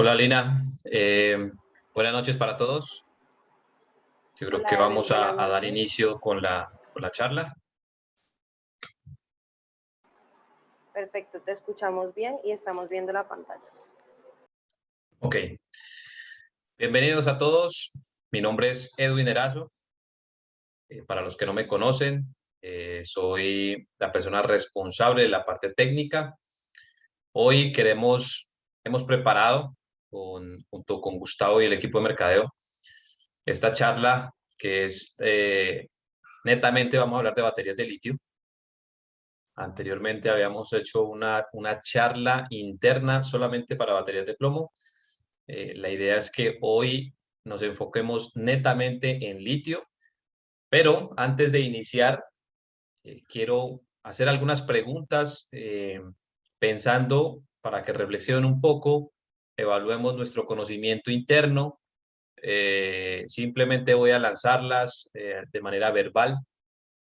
Hola Lina. Buenas noches para todos. Yo creo que Hola Edwin, vamos buenas a dar noches. inicio con la charla. Perfecto, te escuchamos bien y estamos viendo la pantalla. Ok, bienvenidos a todos. Mi nombre es Edwin Erazo. Para los que no me conocen, soy la persona responsable de la parte técnica. Hoy hemos preparado junto con Gustavo y el equipo de mercadeo esta charla que es netamente vamos a hablar de baterías de litio. Anteriormente habíamos hecho una charla interna solamente para baterías de plomo. La idea es que hoy nos enfoquemos netamente en litio, pero antes de iniciar, quiero hacer algunas preguntas pensando para que reflexionen un poco, evaluemos nuestro conocimiento interno. Simplemente voy a lanzarlas de manera verbal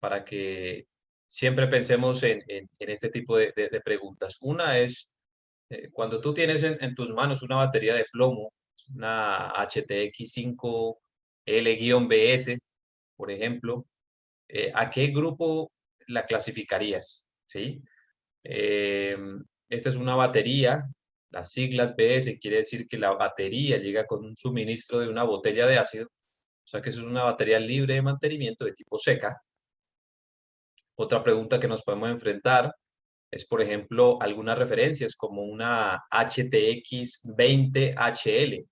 para que siempre pensemos en este tipo de preguntas. Una es, cuando tú tienes en tus manos una batería de plomo, una HTX 5L-BS, por ejemplo, ¿a qué grupo la clasificarías? ¿Sí? Eh, Esta es una batería, las siglas BS quiere decir que la batería llega con un suministro de una botella de ácido, o sea que eso es una batería libre de mantenimiento de tipo seca. Otra pregunta que nos podemos enfrentar es, por ejemplo, algunas referencias como una HTX 20HL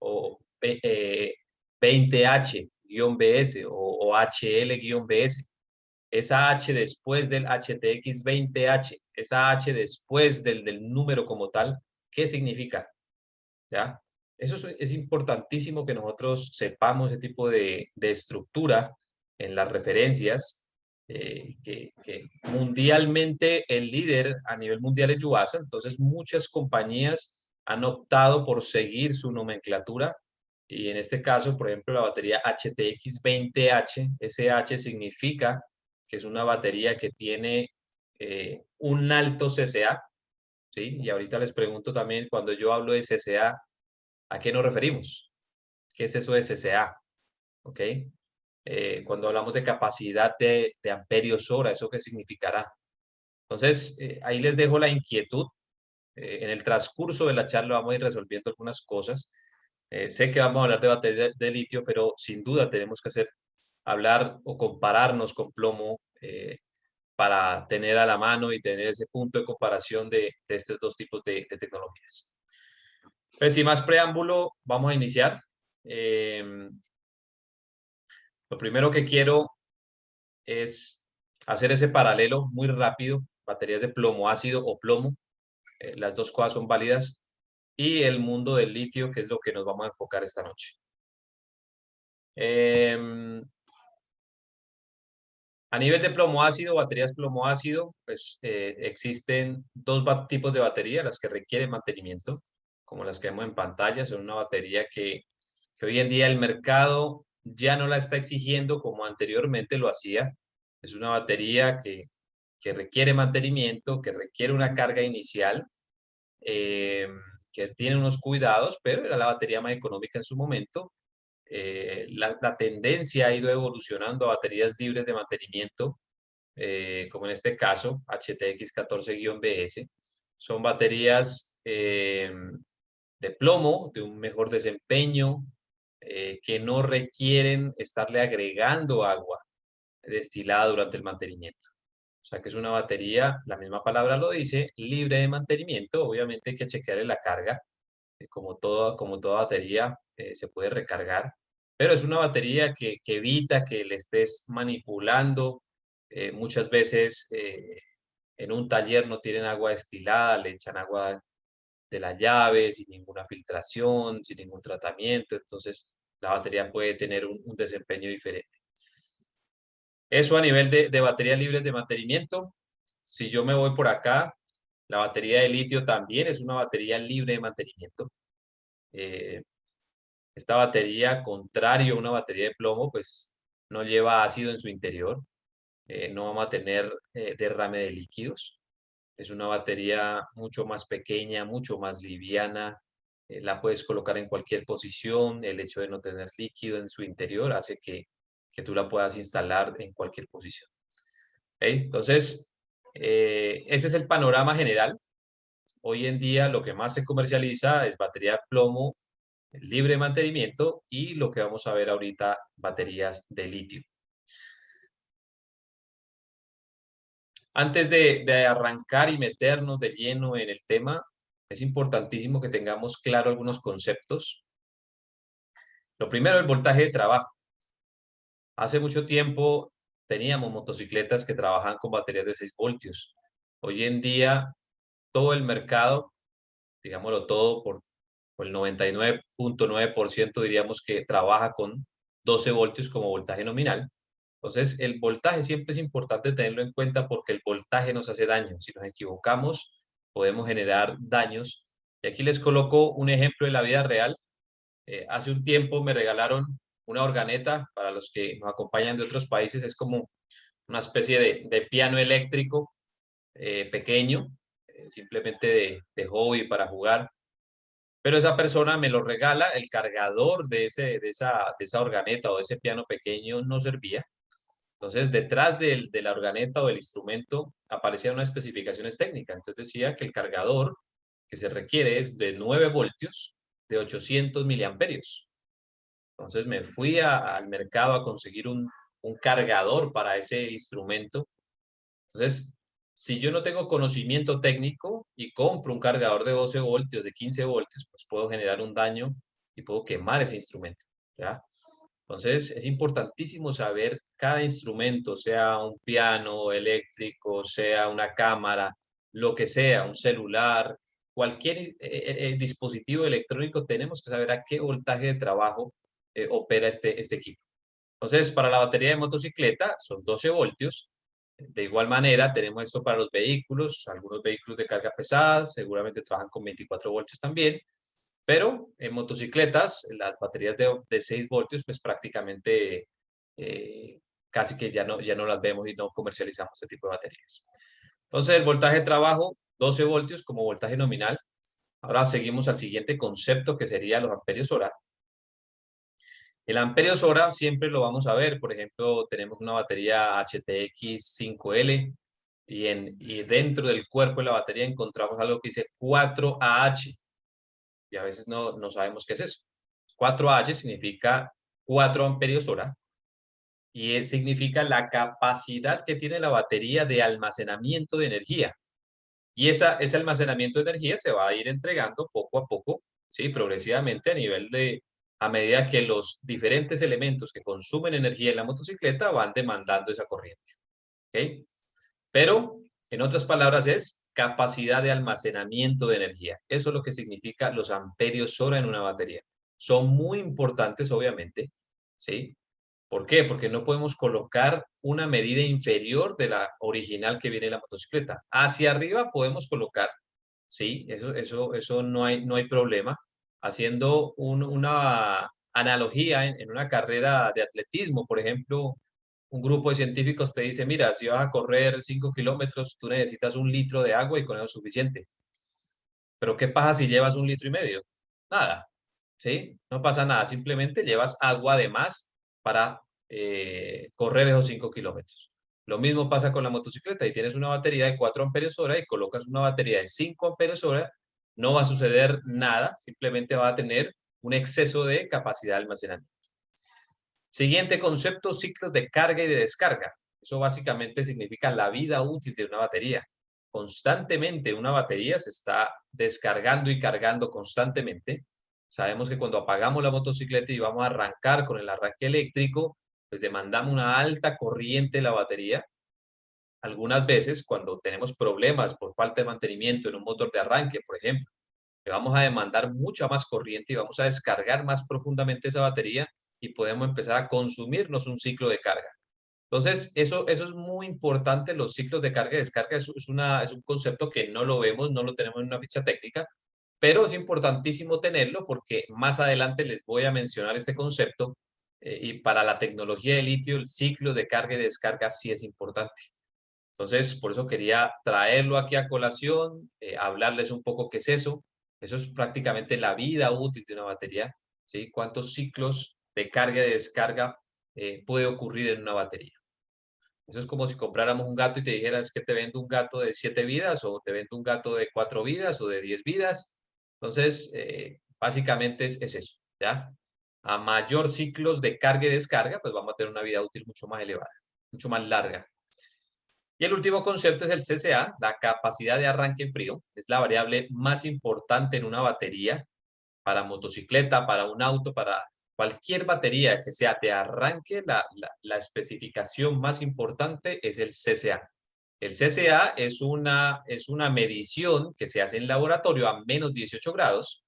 o 20H-BS o HL-BS. Esa H después del HTX 20H, esa H después del número como tal, ¿qué significa? ¿Ya? Eso es importantísimo que nosotros sepamos ese tipo de estructura en las referencias, que mundialmente el líder a nivel mundial es Yuasa, entonces muchas compañías han optado por seguir su nomenclatura y en este caso, por ejemplo, la batería HTX 20H, ese H significa que es una batería que tiene un alto CCA, ¿sí? Y ahorita les pregunto también, cuando yo hablo de CCA, ¿a qué nos referimos? ¿Qué es eso de CCA? ¿Ok? Cuando hablamos de capacidad de amperios hora, ¿eso qué significará? Entonces, ahí les dejo la inquietud. En el transcurso de la charla vamos a ir resolviendo algunas cosas. Sé que vamos a hablar de batería de litio, pero sin duda tenemos que hablar o compararnos con plomo para tener a la mano y tener ese punto de comparación de estos dos tipos de tecnologías. Pues sin más preámbulo, vamos a iniciar. Lo primero que quiero es hacer ese paralelo muy rápido, baterías de plomo ácido o plomo, las dos cosas son válidas, y el mundo del litio, que es lo que nos vamos a enfocar esta noche. A nivel de plomo ácido, baterías plomo ácido, pues existen dos tipos de batería, las que requieren mantenimiento, como las que vemos en pantalla, son una batería que hoy en día el mercado ya no la está exigiendo como anteriormente lo hacía. Es una batería que requiere mantenimiento, que requiere una carga inicial, eh, que tiene unos cuidados, pero era la batería más económica en su momento. La tendencia ha ido evolucionando a baterías libres de mantenimiento, como en este caso, HTX 14-BS. Son baterías de plomo, de un mejor desempeño, que no requieren estarle agregando agua destilada durante el mantenimiento. O sea que es una batería, la misma palabra lo dice, libre de mantenimiento. Obviamente hay que chequearle la carga, como toda batería se puede recargar, pero es una batería que evita que le estés manipulando. Muchas veces en un taller no tienen agua destilada, le echan agua de la llave sin ninguna filtración, sin ningún tratamiento, entonces la batería puede tener un desempeño diferente. Eso a nivel de baterías libres de mantenimiento. Si yo me voy por acá, la batería de litio también es una batería libre de mantenimiento. Eh, Esta batería, contrario a una batería de plomo, pues no lleva ácido en su interior. No vamos a tener derrame de líquidos. Es una batería mucho más pequeña, mucho más liviana. la puedes colocar en cualquier posición, el hecho de no tener líquido en su interior hace que tú la puedas instalar en cualquier posición. ¿Ok? Entonces, ese es el panorama general. Hoy en día lo que más se comercializa es batería de plomo libre de mantenimiento y lo que vamos a ver ahorita, baterías de litio. Antes de arrancar y meternos de lleno en el tema, es importantísimo que tengamos claro algunos conceptos. Lo primero, el voltaje de trabajo. Hace mucho tiempo teníamos motocicletas que trabajaban con baterías de 6 voltios. Hoy en día, todo el mercado, digámoslo todo, por el 99.9% diríamos que trabaja con 12 voltios como voltaje nominal. Entonces, el voltaje siempre es importante tenerlo en cuenta porque el voltaje nos hace daño. Si nos equivocamos, podemos generar daños. Y aquí les coloco un ejemplo de la vida real. Hace un tiempo me regalaron una organeta, para los que nos acompañan de otros países, es como una especie de piano eléctrico pequeño, simplemente de hobby para jugar. Pero esa persona me lo regala, el cargador de esa organeta o de ese piano pequeño no servía. Entonces, detrás de la organeta o del instrumento aparecían unas especificaciones técnicas. Entonces decía que el cargador que se requiere es de 9 voltios, de 800 miliamperios. Entonces me fui al mercado a conseguir un cargador para ese instrumento. Entonces, si yo no tengo conocimiento técnico y compro un cargador de 12 voltios, de 15 voltios, pues puedo generar un daño y puedo quemar ese instrumento, ¿ya? Entonces, es importantísimo saber cada instrumento, sea un piano eléctrico, sea una cámara, lo que sea, un celular, cualquier dispositivo electrónico, tenemos que saber a qué voltaje de trabajo opera este equipo. Entonces, para la batería de motocicleta son 12 voltios. De igual manera, tenemos esto para los vehículos. Algunos vehículos de carga pesada seguramente trabajan con 24 voltios también. Pero en motocicletas, las baterías de 6 voltios, pues prácticamente casi que ya no las vemos y no comercializamos este tipo de baterías. Entonces, el voltaje de trabajo, 12 voltios como voltaje nominal. Ahora seguimos al siguiente concepto que sería los amperios hora. El amperios hora siempre lo vamos a ver. Por ejemplo, tenemos una batería HTX 5L y dentro del cuerpo de la batería encontramos algo que dice 4AH. Y a veces no sabemos qué es eso. 4H significa 4 amperios hora y significa la capacidad que tiene la batería de almacenamiento de energía. Y ese almacenamiento de energía se va a ir entregando poco a poco, ¿sí? Progresivamente a medida que los diferentes elementos que consumen energía en la motocicleta van demandando esa corriente. ¿Ok? Pero, en otras palabras, es capacidad de almacenamiento de energía. Eso es lo que significa los amperios hora en una batería. Son muy importantes, obviamente, ¿sí? ¿Por qué? Porque no podemos colocar una medida inferior de la original que viene en la motocicleta. Hacia arriba podemos colocar, ¿sí? Eso no hay problema. Haciendo una analogía en una carrera de atletismo, por ejemplo, un grupo de científicos te dice, mira, si vas a correr 5 kilómetros, tú necesitas 1 litro de agua y con eso es suficiente. Pero ¿qué pasa si llevas 1,5 litros? Nada, ¿sí? No pasa nada, simplemente llevas agua de más para correr esos 5 kilómetros. Lo mismo pasa con la motocicleta y tienes una batería de 4 amperios hora y colocas una batería de 5 amperios hora, no va a suceder nada, simplemente va a tener un exceso de capacidad de almacenamiento. Siguiente concepto, ciclos de carga y de descarga. Eso básicamente significa la vida útil de una batería. Constantemente una batería se está descargando y cargando constantemente. Sabemos que cuando apagamos la motocicleta y vamos a arrancar con el arranque eléctrico, pues demandamos una alta corriente de la batería. Algunas veces cuando tenemos problemas por falta de mantenimiento en un motor de arranque, por ejemplo, le vamos a demandar mucha más corriente y vamos a descargar más profundamente esa batería y podemos empezar a consumirnos un ciclo de carga. Entonces, eso es muy importante, los ciclos de carga y descarga es un concepto que no lo vemos, no lo tenemos en una ficha técnica, pero es importantísimo tenerlo porque más adelante les voy a mencionar este concepto y para la tecnología de litio, el ciclo de carga y descarga sí es importante. Entonces, por eso quería traerlo aquí a colación, hablarles un poco qué es eso. Eso es prácticamente la vida útil de una batería, ¿sí? ¿Cuántos ciclos de carga y de descarga puede ocurrir en una batería? Eso es como si compráramos un gato y te dijera, es que te vendo un gato de 7 vidas o te vendo un gato de 4 vidas o de 10 vidas. Entonces, básicamente es eso, ¿ya? A mayor ciclos de carga y descarga, pues vamos a tener una vida útil mucho más elevada, mucho más larga. Y el último concepto es el CCA, la capacidad de arranque en frío. Es la variable más importante en una batería para motocicleta, para un auto, para cualquier batería que sea de arranque. La especificación más importante es el CCA. El CCA es una medición que se hace en laboratorio a menos 18 grados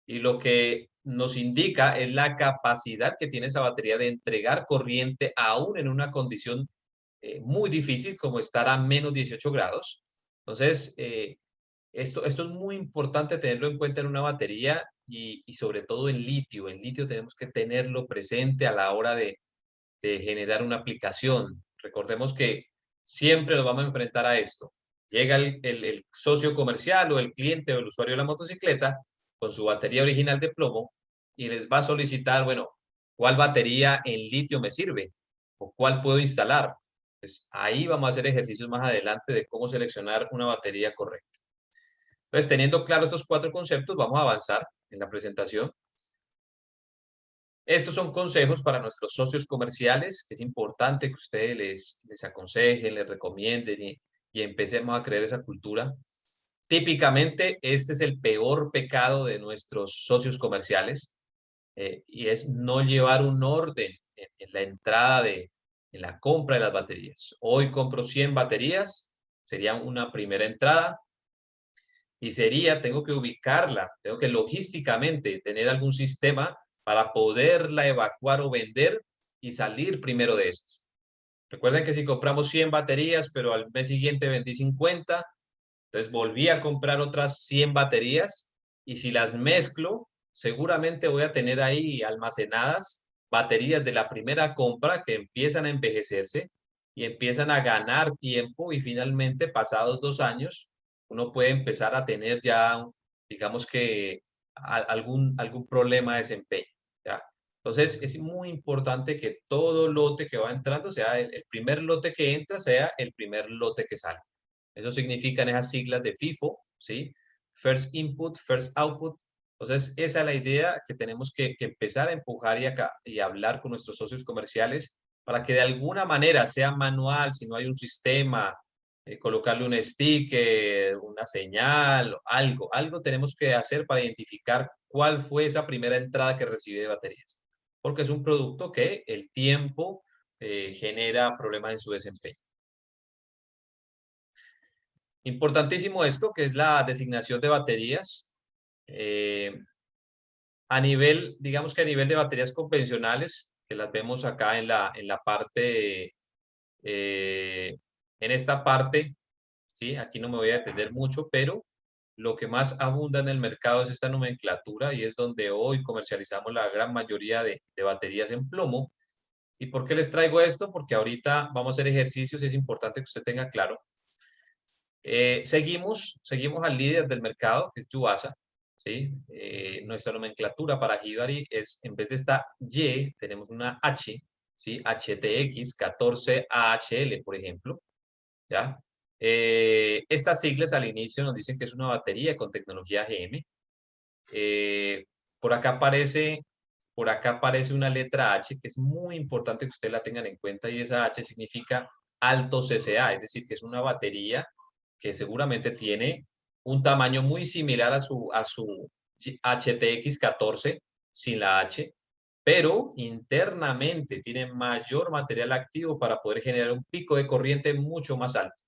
y lo que nos indica es la capacidad que tiene esa batería de entregar corriente aún en una condición muy difícil como estar a menos 18 grados. Entonces, esto es muy importante tenerlo en cuenta en una batería y sobre todo en litio. En litio tenemos que tenerlo presente a la hora de generar una aplicación. Recordemos que siempre nos vamos a enfrentar a esto. Llega el socio comercial o el cliente o el usuario de la motocicleta con su batería original de plomo y les va a solicitar, bueno, ¿cuál batería en litio me sirve? ¿O cuál puedo instalar? Pues ahí vamos a hacer ejercicios más adelante de cómo seleccionar una batería correcta. Entonces, teniendo claro estos 4 conceptos, vamos a avanzar en la presentación. Estos son consejos para nuestros socios comerciales, que es importante que ustedes les aconsejen, les recomienden y empecemos a crear esa cultura. Típicamente, este es el peor pecado de nuestros socios comerciales y es no llevar un orden en la entrada en la compra de las baterías. Hoy compro 100 baterías, sería una primera entrada y sería, tengo que ubicarla, tengo que logísticamente tener algún sistema para poderla evacuar o vender y salir primero de esas. Recuerden que si compramos 100 baterías, pero al mes siguiente vendí 50, entonces volví a comprar otras 100 baterías y si las mezclo, seguramente voy a tener ahí almacenadas baterías de la primera compra que empiezan a envejecerse y empiezan a ganar tiempo y finalmente, pasados 2 años, uno puede empezar a tener ya, digamos que, algún problema de desempeño, ¿ya? Entonces, es muy importante que todo lote que va entrando, sea el primer lote que entra, sea el primer lote que sale. Eso significan esas siglas de FIFO, ¿sí? First Input, First Output. Entonces, esa es la idea que tenemos que empezar a empujar y hablar con nuestros socios comerciales para que de alguna manera sea manual, si no hay un sistema, colocarle un sticker, una señal, algo tenemos que hacer para identificar cuál fue esa primera entrada que recibe de baterías. Porque es un producto que el tiempo genera problemas en su desempeño. Importantísimo esto, que es la designación de baterías. Eh, a nivel, digamos que a nivel de baterías convencionales, que las vemos acá en la parte, en esta parte, ¿sí? Aquí no me voy a detener mucho, pero lo que más abunda en el mercado es esta nomenclatura y es donde hoy comercializamos la gran mayoría de baterías en plomo. ¿Y por qué les traigo esto? Porque ahorita vamos a hacer ejercicios y es importante que usted tenga claro. Seguimos al líder del mercado, que es Yuasa, ¿sí? Nuestra nomenclatura para Hibari es, en vez de esta Y, tenemos una H, ¿sí? HTX 14AHL, por ejemplo, ¿ya? Estas siglas al inicio nos dicen que es una batería con tecnología GM. Eh, por acá aparece, por acá aparece una letra H, que es muy importante que ustedes la tengan en cuenta, y esa H significa alto CCA, es decir, que es una batería que seguramente tiene un tamaño muy similar a su HTX 14 sin la H, pero internamente tiene mayor material activo para poder generar un pico de corriente mucho más alto,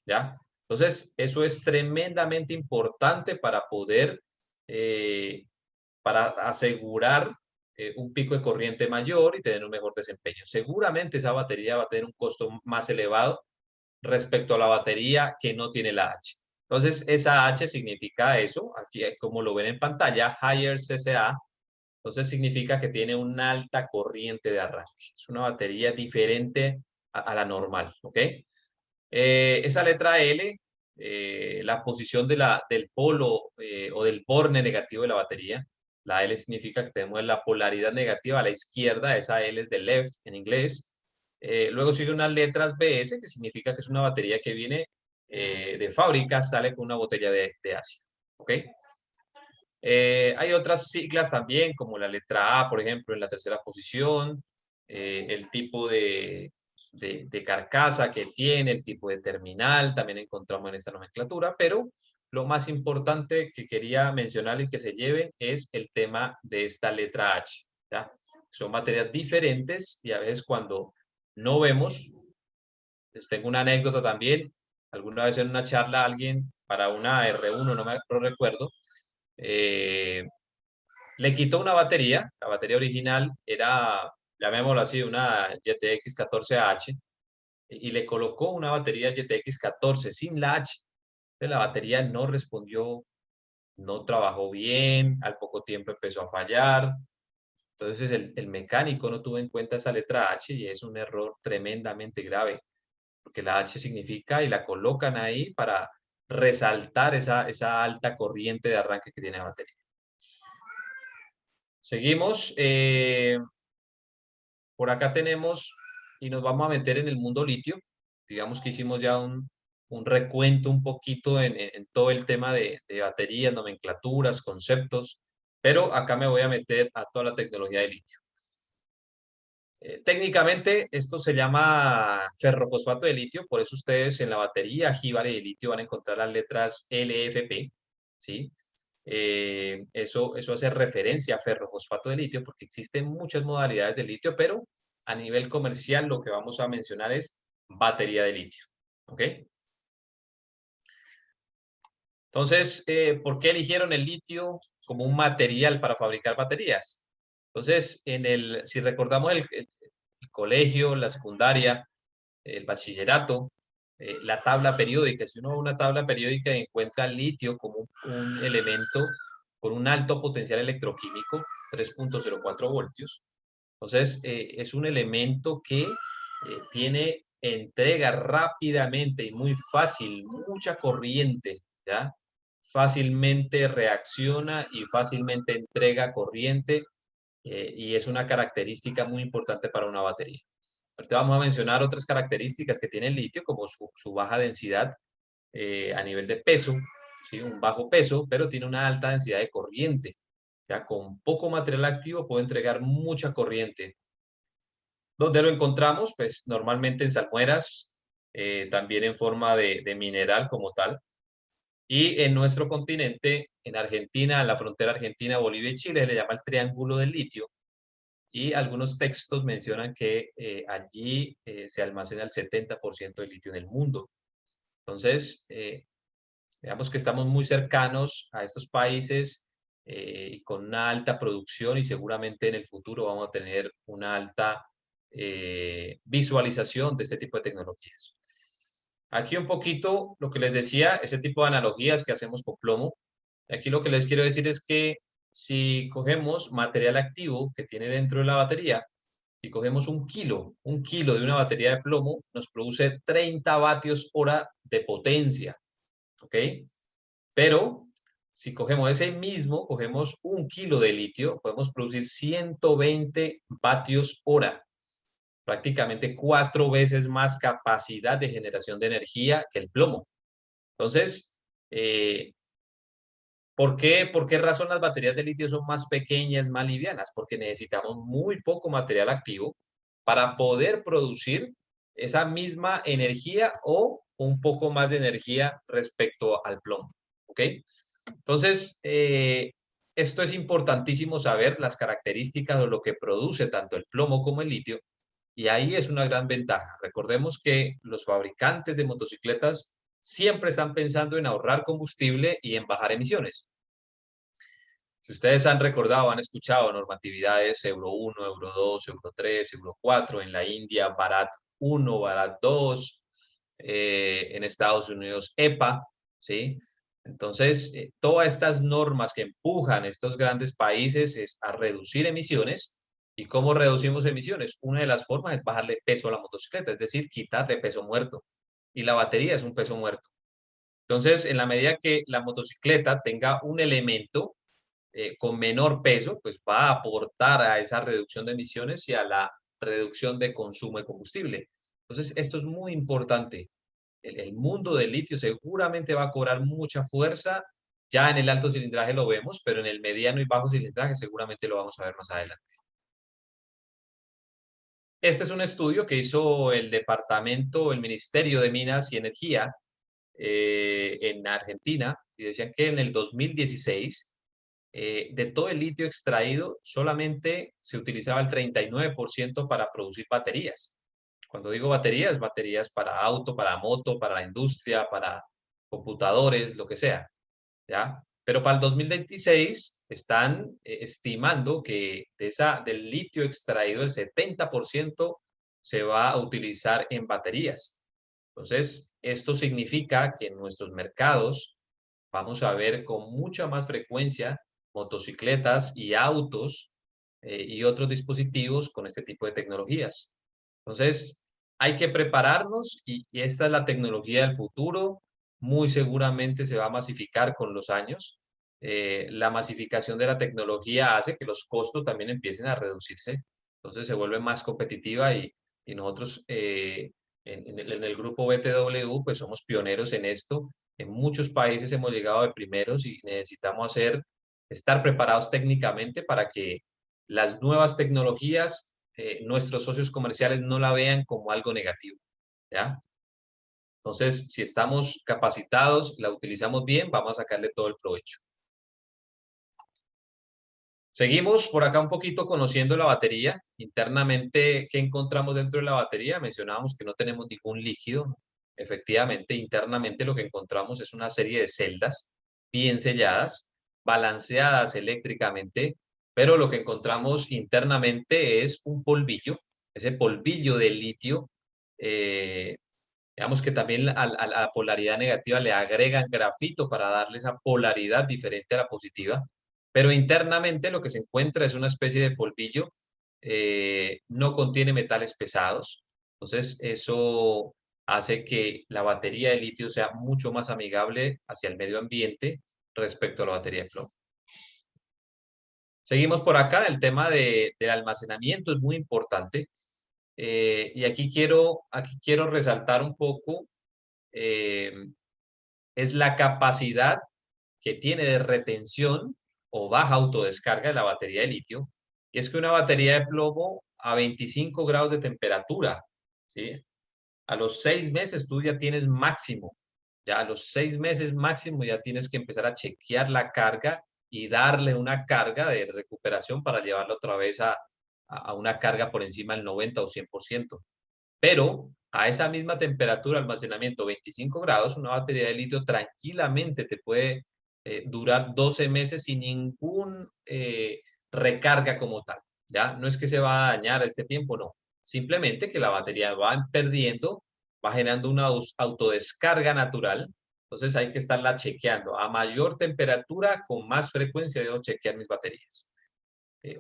¿ya? Entonces, eso es tremendamente importante para poder, eh, para asegurar un pico de corriente mayor y tener un mejor desempeño. Seguramente esa batería va a tener un costo más elevado respecto a la batería que no tiene la H. Entonces, esa H significa eso, aquí como lo ven en pantalla, Higher CCA, entonces significa que tiene una alta corriente de arranque. Es una batería diferente a la normal, ¿ok? Esa letra L la posición del polo o del borne negativo de la batería. La L significa que tenemos la polaridad negativa a la izquierda, esa L es de left en inglés. Luego sigue unas letras BS, que significa que es una batería que viene de fábrica, sale con una botella de ácido. ¿Ok? Hay otras siglas también, como la letra A, por ejemplo, en la tercera posición, el tipo de carcasa que tiene, el tipo de terminal, también encontramos en esta nomenclatura, pero lo más importante que quería mencionar y que se lleven es el tema de esta letra H, ¿ya? Son materias diferentes y a veces cuando no vemos, les tengo una anécdota también, alguna vez en una charla alguien para una R1, no recuerdo, eh, le quitó una batería, la batería original era, llamémoslo así, una GTX 14H, y le colocó una batería GTX 14 sin la H. Entonces, la batería no respondió, no trabajó bien, al poco tiempo empezó a fallar. Entonces el mecánico no tuvo en cuenta esa letra H y es un error tremendamente grave, porque la H significa y la colocan ahí para resaltar esa alta corriente de arranque que tiene la batería. Seguimos. Por acá tenemos y nos vamos a meter en el mundo litio. Digamos que hicimos ya un recuento un poquito en todo el tema de baterías, nomenclaturas, conceptos, pero acá me voy a meter a toda la tecnología de litio. Técnicamente esto se llama ferrofosfato de litio, por eso ustedes en la batería jíbare de litio van a encontrar las letras LFP, ¿sí? Eso hace referencia a ferrofosfato de litio porque existen muchas modalidades de litio, pero a nivel comercial lo que vamos a mencionar es batería de litio. ¿Ok? Entonces, ¿por qué eligieron el litio como un material para fabricar baterías? Entonces, si recordamos el colegio, la secundaria, el bachillerato, la tabla periódica. Si uno ve una tabla periódica y encuentra litio como un elemento con un alto potencial electroquímico, 3.04 voltios. Entonces, es un elemento que entrega rápidamente y muy fácil, mucha corriente, ¿ya? Fácilmente reacciona y fácilmente entrega corriente y es una característica muy importante para una batería. Ahorita vamos a mencionar otras características que tiene el litio, como su baja densidad a nivel de peso, ¿sí? Un bajo peso, pero tiene una alta densidad de corriente. Ya con poco material activo puede entregar mucha corriente. ¿Dónde lo encontramos? Pues normalmente en salmueras, también en forma de mineral como tal. Y en nuestro continente, en Argentina, en la frontera Argentina, Bolivia y Chile, se le llama el triángulo del litio. Y algunos textos mencionan que allí se almacena el 70% del litio en el mundo. Entonces, digamos que estamos muy cercanos a estos países y con una alta producción y seguramente en el futuro vamos a tener una alta visualización de este tipo de tecnologías. Aquí un poquito lo que les decía, ese tipo de analogías que hacemos con plomo. Aquí lo que les quiero decir es que si cogemos material activo que tiene dentro de la batería, si cogemos un kilo de una batería de plomo, nos produce 30 vatios hora de potencia, ¿ok? Pero si cogemos cogemos un kilo de litio, podemos producir 120 vatios hora, prácticamente 4 veces más capacidad de generación de energía que el plomo. Entonces, por qué razón las baterías de litio son más pequeñas, más livianas? Porque necesitamos muy poco material activo para poder producir esa misma energía o un poco más de energía respecto al plomo. ¿Ok? Entonces, esto es importantísimo saber las características de lo que produce tanto el plomo como el litio. Y ahí es una gran ventaja. Recordemos que los fabricantes de motocicletas siempre están pensando en ahorrar combustible y en bajar emisiones. Si ustedes han recordado, han escuchado normatividades Euro 1, Euro 2, Euro 3, Euro 4, en la India Bharat 1, Bharat 2, en Estados Unidos EPA, ¿sí? Entonces, todas estas normas que empujan estos grandes países es a reducir emisiones. ¿Y cómo reducimos emisiones? Una de las formas es bajarle peso a la motocicleta, es decir, quitarle peso muerto. Y la batería es un peso muerto. Entonces, en la medida que la motocicleta tenga un elemento con menor peso, pues va a aportar a esa reducción de emisiones y a la reducción de consumo de combustible. Entonces, esto es muy importante. El mundo del litio seguramente va a cobrar mucha fuerza. Ya en el alto cilindraje lo vemos, pero en el mediano y bajo cilindraje seguramente lo vamos a ver más adelante. Este es un estudio que hizo el departamento, el Ministerio de Minas y Energía en Argentina, y decían que en el 2016 de todo el litio extraído, solamente se utilizaba el 39% para producir baterías. Cuando digo baterías, baterías para auto, para moto, para la industria, para computadores, lo que sea, ¿ya? Pero para el 2026 están estimando que del litio extraído, el 70% se va a utilizar en baterías. Entonces, esto significa que en nuestros mercados vamos a ver con mucha más frecuencia motocicletas y autos y otros dispositivos con este tipo de tecnologías. Entonces, hay que prepararnos y esta es la tecnología del futuro. Muy seguramente se va a masificar con los años. La masificación de la tecnología hace que los costos también empiecen a reducirse. Entonces, se vuelve más competitiva y nosotros en el grupo BTW, pues somos pioneros en esto. En muchos países hemos llegado de primeros y necesitamos estar preparados técnicamente para que las nuevas tecnologías, nuestros socios comerciales no la vean como algo negativo, ¿ya? Entonces, si estamos capacitados, la utilizamos bien, vamos a sacarle todo el provecho. Seguimos por acá un poquito conociendo la batería. Internamente, ¿qué encontramos dentro de la batería? Mencionábamos que no tenemos ningún líquido. Efectivamente, internamente lo que encontramos es una serie de celdas bien selladas, balanceadas eléctricamente, pero lo que encontramos internamente es un polvillo, ese polvillo de litio. Digamos que también a la polaridad negativa le agregan grafito para darle esa polaridad diferente a la positiva, pero internamente lo que se encuentra es una especie de polvillo, no contiene metales pesados, entonces eso hace que la batería de litio sea mucho más amigable hacia el medio ambiente respecto a la batería de plomo. Seguimos por acá, el tema del almacenamiento es muy importante, y aquí quiero resaltar un poco eh, es la capacidad que tiene de retención o baja autodescarga de la batería de litio. Y es que una batería de plomo a 25 grados de temperatura, ¿sí? A los 6 meses tú ya tienes máximo. Ya a los 6 meses máximo ya tienes que empezar a chequear la carga y darle una carga de recuperación para llevarla otra vez a una carga por encima del 90 o 100%. Pero a esa misma temperatura, almacenamiento 25 grados, una batería de litio tranquilamente te puede durar 12 meses sin ningún recarga como tal. ¿Ya? No es que se va a dañar a este tiempo, no. Simplemente que la batería va perdiendo, va generando una autodescarga natural. Entonces hay que estarla chequeando. A mayor temperatura, con más frecuencia debo chequear mis baterías.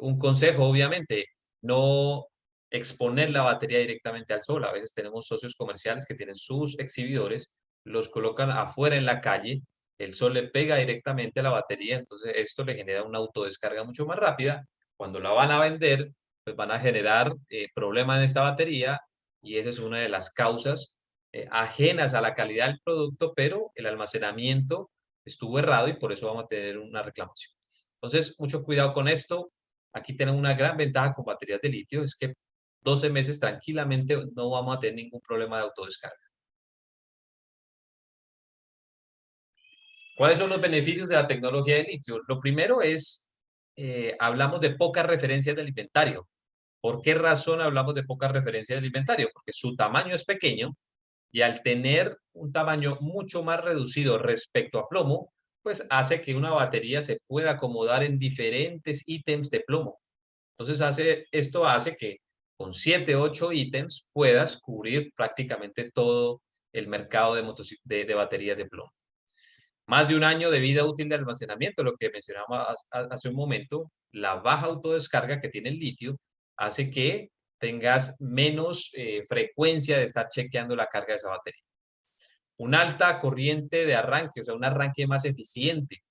Un consejo, obviamente, no exponer la batería directamente al sol. A veces tenemos socios comerciales que tienen sus exhibidores, los colocan afuera en la calle, el sol le pega directamente a la batería, entonces esto le genera una autodescarga mucho más rápida. Cuando la van a vender, pues van a generar problemas en esta batería y esa es una de las causas ajenas a la calidad del producto, pero el almacenamiento estuvo errado y por eso vamos a tener una reclamación. Entonces, mucho cuidado con esto. Aquí tenemos una gran ventaja con baterías de litio, es que 12 meses tranquilamente no vamos a tener ningún problema de autodescarga. ¿Cuáles son los beneficios de la tecnología de litio? Lo primero es, hablamos de pocas referencias del inventario. ¿Por qué razón hablamos de pocas referencias del inventario? Porque su tamaño es pequeño y al tener un tamaño mucho más reducido respecto a plomo, pues hace que una batería se pueda acomodar en diferentes ítems de plomo. Entonces esto hace que con 7, 8 ítems puedas cubrir prácticamente todo el mercado de baterías de plomo. Más de un año de vida útil de almacenamiento, lo que mencionamos hace un momento, la baja autodescarga que tiene el litio hace que tengas menos frecuencia de estar chequeando la carga de esa batería. una alta corriente de arranque, o sea, un arranque más eficiente.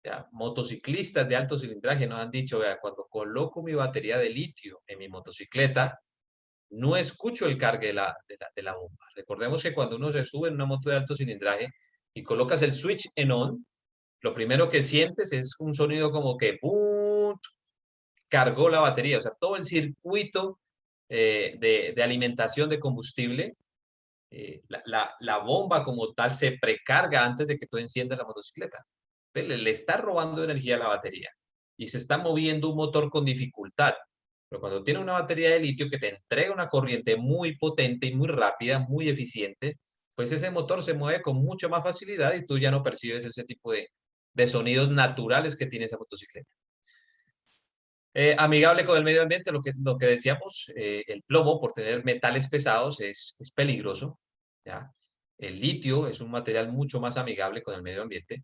Ya, motociclistas de alto cilindraje nos han dicho, vea, cuando coloco mi batería de litio en mi motocicleta, no escucho el cargue de la bomba. Recordemos que cuando uno se sube en una moto de alto cilindraje y colocas el switch en on, lo primero que sientes es un sonido como que ¡pum! Cargó la batería. O sea, todo el circuito de alimentación de combustible, la bomba como tal se precarga antes de que tú enciendas la motocicleta. Entonces, le está robando energía a la batería y se está moviendo un motor con dificultad. Pero cuando tiene una batería de litio que te entrega una corriente muy potente y muy rápida, muy eficiente, pues ese motor se mueve con mucha más facilidad y tú ya no percibes ese tipo de sonidos naturales que tiene esa motocicleta. Amigable con el medio ambiente, lo que decíamos, el plomo por tener metales pesados es peligroso. ¿Ya? El litio es un material mucho más amigable con el medio ambiente.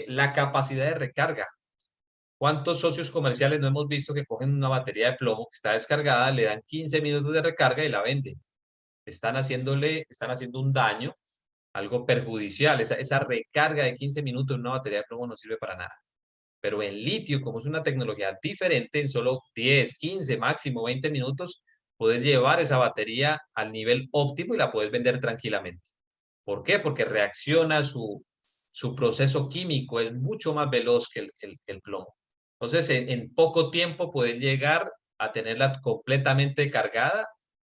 La capacidad de recarga. ¿Cuántos socios comerciales no hemos visto que cogen una batería de plomo que está descargada, le dan 15 minutos de recarga y la venden? Están haciendo un daño, algo perjudicial. Esa recarga de 15 minutos en una batería de plomo no sirve para nada. Pero en litio, como es una tecnología diferente, en solo 10, 15, máximo 20 minutos, puedes llevar esa batería al nivel óptimo y la puedes vender tranquilamente. ¿Por qué? Porque reacciona su proceso químico, es mucho más veloz que el plomo. Entonces, en poco tiempo puedes llegar a tenerla completamente cargada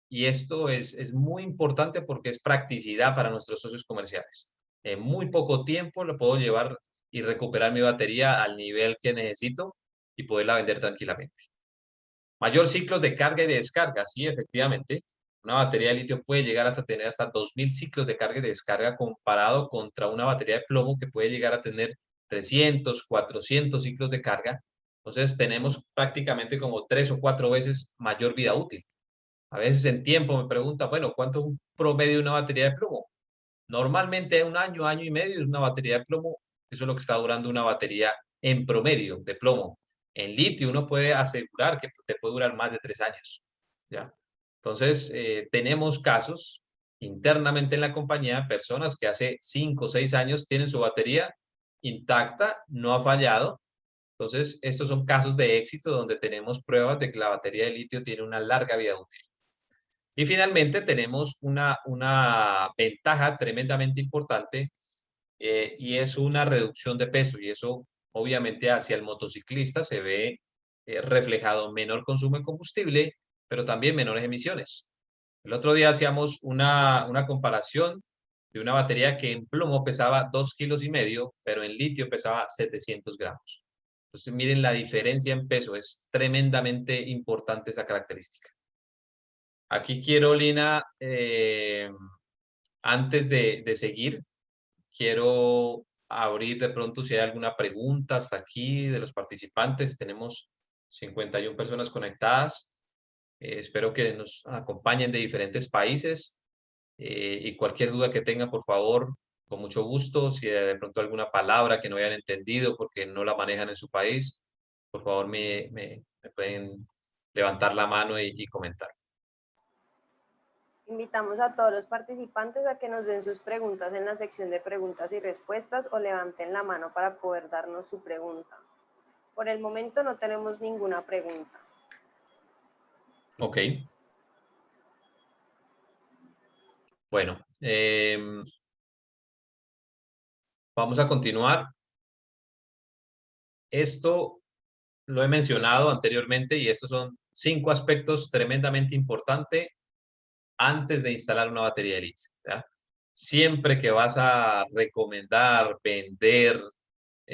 y esto es muy importante porque es practicidad para nuestros socios comerciales. En muy poco tiempo lo puedo llevar y recuperar mi batería al nivel que necesito y poderla vender tranquilamente. Mayor ciclos de carga y de descarga. Sí, efectivamente, una batería de litio puede llegar hasta tener hasta 2000 ciclos de carga y de descarga comparado contra una batería de plomo que puede llegar a tener 300, 400 ciclos de carga. Entonces tenemos prácticamente como 3 o 4 veces mayor vida útil. A veces en tiempo me pregunta, bueno, ¿cuánto es un promedio de una batería de plomo? Normalmente un año, año y medio es una batería de plomo. Eso es lo que está durando una batería en promedio de plomo. En litio uno puede asegurar que te puede durar más de 3 años. ¿Ya? Entonces, tenemos casos internamente en la compañía, personas que hace 5 o 6 años tienen su batería intacta, no ha fallado. Entonces, estos son casos de éxito donde tenemos pruebas de que la batería de litio tiene una larga vida útil. Y finalmente tenemos una ventaja tremendamente importante y es una reducción de peso y eso obviamente hacia el motociclista se ve reflejado menor consumo de combustible, pero también menores emisiones. El otro día hacíamos una comparación de una batería que en plomo pesaba 2,5 kilos, pero en litio pesaba 700 gramos. Entonces miren la diferencia en peso, es tremendamente importante esa característica. Aquí quiero, Lina, antes de seguir, quiero abrir de pronto si hay alguna pregunta hasta aquí de los participantes. Tenemos 51 personas conectadas. Espero que nos acompañen de diferentes países y cualquier duda que tengan, por favor, con mucho gusto. Si de pronto alguna palabra que no hayan entendido porque no la manejan en su país, por favor me pueden levantar la mano y comentar. Invitamos a todos los participantes a que nos den sus preguntas en la sección de preguntas y respuestas o levanten la mano para poder darnos su pregunta. Por el momento no tenemos ninguna pregunta. Ok. Bueno, vamos a continuar. Esto lo he mencionado anteriormente y estos son 5 aspectos tremendamente importantes antes de instalar una batería de litio. ¿Ya? Siempre que vas a recomendar, vender,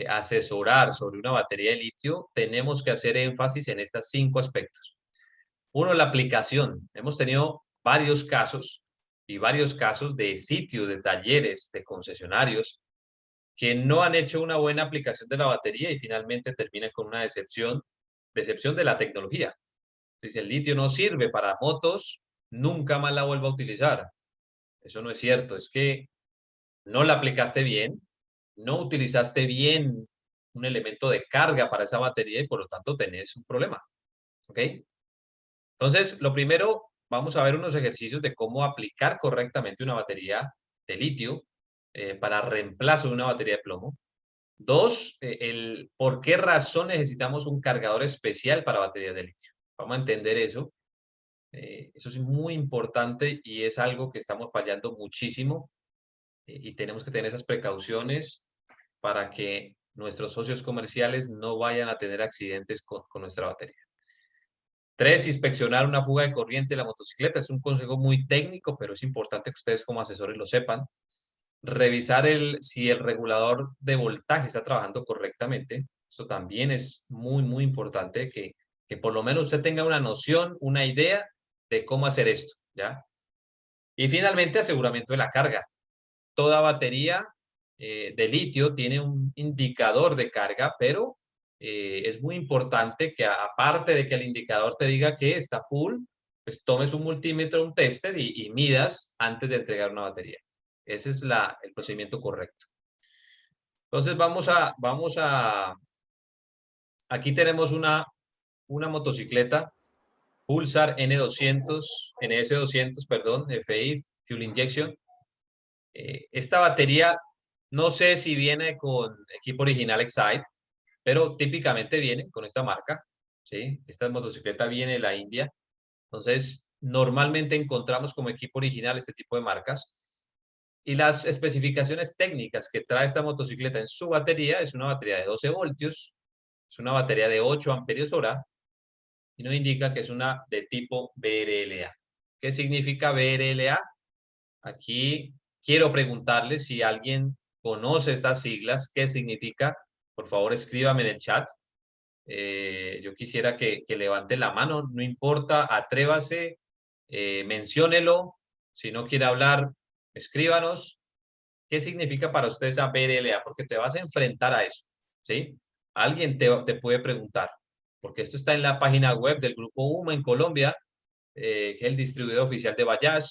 asesorar sobre una batería de litio, tenemos que hacer énfasis en estos 5 aspectos. Uno, la aplicación. Hemos tenido varios casos y varios casos de sitios, de talleres, de concesionarios que no han hecho una buena aplicación de la batería y finalmente terminan con una decepción de la tecnología. Si el litio no sirve para motos, nunca más la vuelvo a utilizar. Eso no es cierto, es que no la aplicaste bien, no utilizaste bien un elemento de carga para esa batería y por lo tanto tenés un problema. ¿Ok? Entonces, lo primero, vamos a ver unos ejercicios de cómo aplicar correctamente una batería litio para reemplazo de una batería de plomo. Dos, por qué razón necesitamos un cargador especial para baterías de litio. Vamos a entender eso. Eso es muy importante y es algo que estamos fallando muchísimo y tenemos que tener esas precauciones para que nuestros socios comerciales no vayan a tener accidentes con nuestra batería. Tres, inspeccionar una fuga de corriente de la motocicleta. Es un consejo muy técnico, pero es importante que ustedes como asesores lo sepan. Revisar si el regulador de voltaje está trabajando correctamente. Eso también es muy, muy importante que por lo menos usted tenga una noción, una idea de cómo hacer esto, ¿ya? Y finalmente, aseguramiento de la carga. Toda batería de litio tiene un indicador de carga, pero es muy importante que aparte de que el indicador te diga que está full, pues tomes un multímetro, un tester y midas antes de entregar una batería. Ese es el procedimiento correcto. Entonces aquí tenemos una motocicleta Pulsar NS200, perdón, FI, Fuel Injection. Esta batería, no sé si viene con equipo original Excite, pero típicamente viene con esta marca, ¿sí? Esta motocicleta viene de la India. Entonces, normalmente encontramos como equipo original este tipo de marcas. Y las especificaciones técnicas que trae esta motocicleta en su batería es una batería de 12 voltios, es una batería de 8 amperios hora y nos indica que es una de tipo BRLA. ¿Qué significa BRLA? Aquí quiero preguntarle si alguien conoce estas siglas, qué significa. Por favor, escríbame en el chat. Yo quisiera que levante la mano, no importa, atrévase, menciónelo. Si no quiere hablar, escríbanos. ¿Qué significa para usted esa BRLA? Porque te vas a enfrentar a eso, ¿sí? Alguien te puede preguntar, porque esto está en la página web del Grupo UMA en Colombia, que es el distribuidor oficial de Bajaj.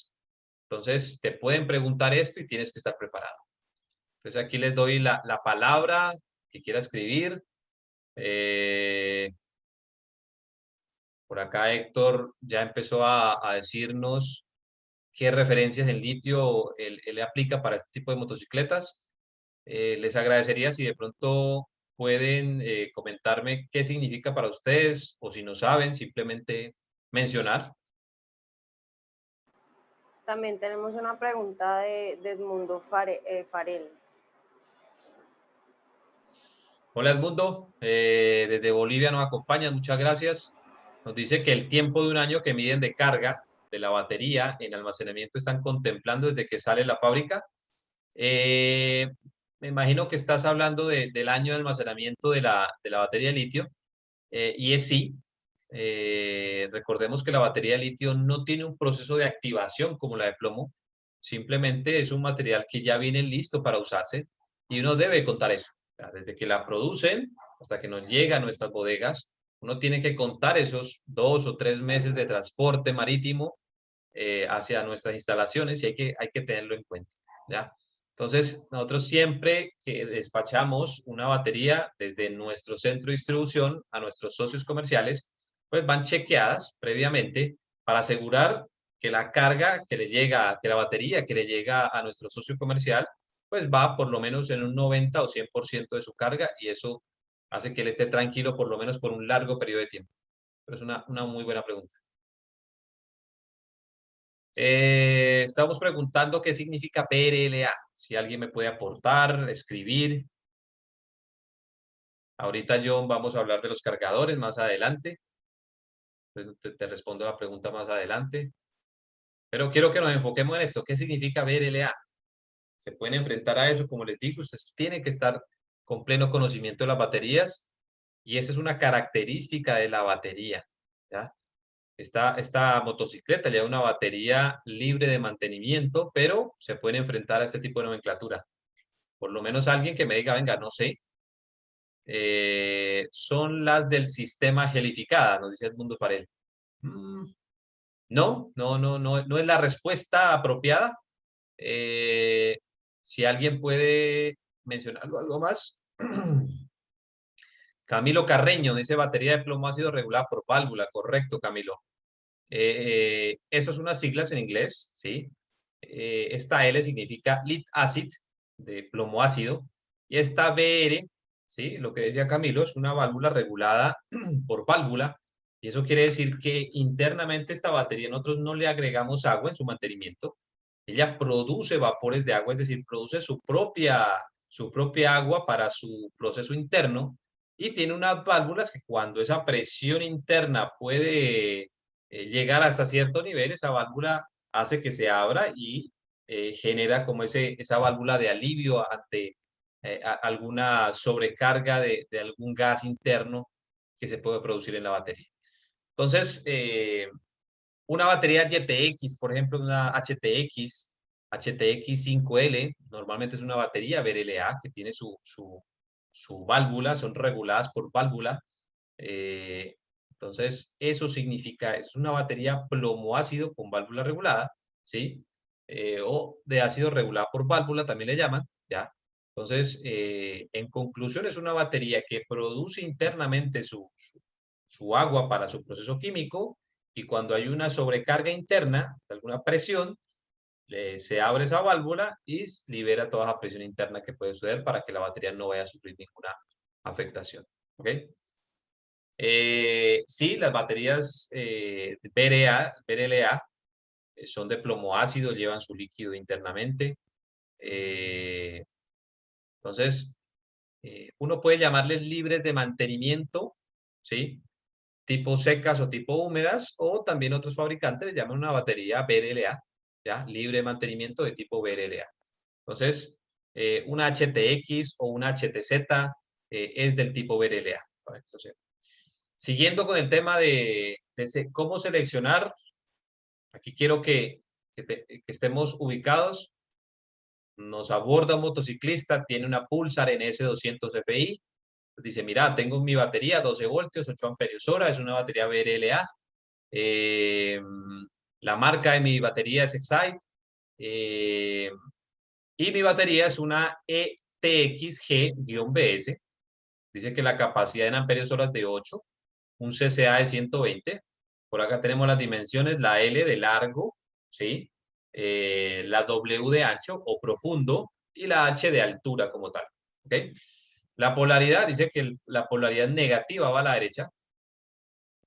Entonces, te pueden preguntar esto y tienes que estar preparado. Entonces, aquí les doy la palabra que quiera escribir. Por acá Héctor ya empezó a decirnos qué referencias en litio él aplica para este tipo de motocicletas. Les agradecería si de pronto pueden comentarme qué significa para ustedes o si no saben, simplemente mencionar. También tenemos una pregunta de Edmundo Farel. Hola Edmundo, desde Bolivia nos acompañan, muchas gracias. Nos dice que el tiempo de un año que miden de carga de la batería en almacenamiento están contemplando desde que sale la fábrica. Eh, Me imagino que estás hablando del año de almacenamiento de la batería de litio, y es sí. Recordemos que la batería de litio no tiene un proceso de activación como la de plomo, simplemente es un material que ya viene listo para usarse y uno debe contar eso. O sea, desde que la producen hasta que nos llega a nuestras bodegas, uno tiene que contar esos 2 o 3 meses de transporte marítimo hacia nuestras instalaciones y hay que tenerlo en cuenta, ¿ya? Entonces, nosotros siempre que despachamos una batería desde nuestro centro de distribución a nuestros socios comerciales, pues van chequeadas previamente para asegurar que la carga que le llega, que la batería que le llega a nuestro socio comercial, pues va por lo menos en un 90 o 100% de su carga y eso hace que él esté tranquilo por lo menos por un largo periodo de tiempo. Pero es una muy buena pregunta. Estamos preguntando qué significa PRLA. Si alguien me puede aportar, escribir. Ahorita, John, vamos a hablar de los cargadores más adelante. Te respondo la pregunta más adelante. Pero quiero que nos enfoquemos en esto. ¿Qué significa BRLA? Se pueden enfrentar a eso, como les digo, ustedes tienen que estar con pleno conocimiento de las baterías y esa es una característica de la batería, ¿ya? Esta motocicleta lleva una batería libre de mantenimiento, pero se pueden enfrentar a este tipo de nomenclatura. Por lo menos alguien que me diga, venga, no sé, son las del sistema gelificada, nos dice Edmundo Farel. No es la respuesta apropiada. Eh, si alguien puede mencionarlo algo más. Camilo Carreño dice batería de plomo ha sido regulada por válvula. Correcto, Camilo. Eso es unas siglas en inglés, ¿sí? esta L significa lead acid, de plomo ácido, y esta BR, ¿sí? Lo que decía Camilo, es una válvula regulada por válvula, y eso quiere decir que internamente esta batería nosotros no le agregamos agua en su mantenimiento, ella produce vapores de agua, es decir, produce su propia agua para su proceso interno, y tiene unas válvulas que cuando esa presión interna puede llegar hasta cierto nivel, esa válvula hace que se abra y genera como esa válvula de alivio ante alguna sobrecarga de algún gas interno que se puede producir en la batería. Entonces, una batería GTX, por ejemplo, una HTX 5L, normalmente es una batería BRLA que tiene su válvula, son reguladas por válvula. Entonces, eso significa, es una batería plomo ácido con válvula regulada, ¿sí? O de ácido regulada por válvula, también le llaman, ¿ya? Entonces, en conclusión, es una batería que produce internamente su agua para su proceso químico, y cuando hay una sobrecarga interna, de alguna presión, se abre esa válvula y libera toda esa presión interna que puede suceder para que la batería no vaya a sufrir ninguna afectación. ¿Ok? Sí, las baterías BRLA son de plomo ácido, llevan su líquido internamente. Entonces, uno puede llamarles libres de mantenimiento, ¿sí? Tipo secas o tipo húmedas, o también otros fabricantes le llaman una batería BRLA, ¿ya? Libre de mantenimiento de tipo BRLA. Entonces, una HTX o una HTZ es del tipo BRLA, para que lo sepan. Siguiendo con el tema de cómo seleccionar, aquí quiero que estemos ubicados. Nos aborda un motociclista, tiene una Pulsar NS200 FI. Dice, mira, tengo mi batería 12 voltios, 8 amperios hora, es una batería BRLA. La marca de mi batería es Excite. Y mi batería es una ETXG-BS. Dice que la capacidad en amperios hora es de 8, un CCA de 120. Por acá tenemos las dimensiones, la L de largo, ¿sí? La W de ancho o profundo y la H de altura como tal. ¿Ok? La polaridad, dice que la polaridad negativa va a la derecha,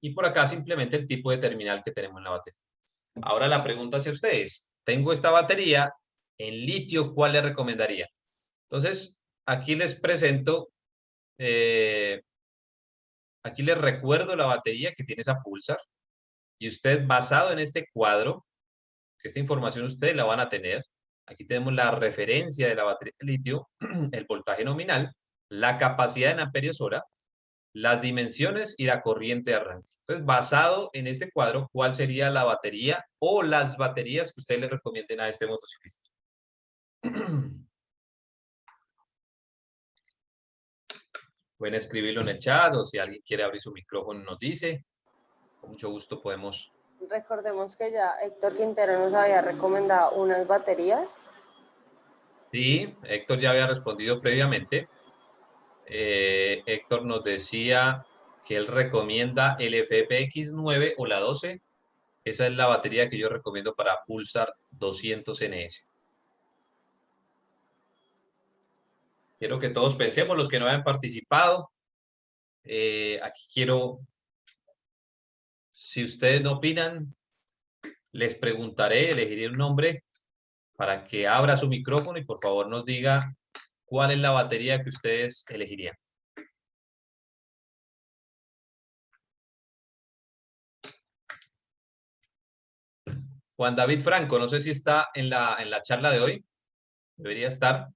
y por acá simplemente el tipo de terminal que tenemos en la batería. Ahora la pregunta hacia ustedes. Tengo esta batería en litio, ¿cuál le recomendaría? Entonces, aquí les presento, aquí les recuerdo la batería que tiene esa Pulsar, y usted, basado en este cuadro, que esta información ustedes la van a tener, aquí tenemos la referencia de la batería de litio, el voltaje nominal, la capacidad en amperios hora, las dimensiones y la corriente de arranque. Entonces, basado en este cuadro, ¿cuál sería la batería o las baterías que ustedes le recomienden a este motociclista? Pueden escribirlo en el chat, o si alguien quiere abrir su micrófono nos dice. Con mucho gusto podemos. Recordemos que ya Héctor Quintero nos había recomendado unas baterías. Sí, Héctor ya había respondido previamente. Héctor nos decía que él recomienda el FPX9 o la 12. Esa es la batería que yo recomiendo para Pulsar 200NS. Quiero que todos pensemos, los que no hayan participado. Aquí quiero, si ustedes no opinan, les preguntaré, elegiré un nombre para que abra su micrófono y por favor nos diga cuál es la batería que ustedes elegirían. Juan David Franco, no sé si está en la charla de hoy. Debería estar.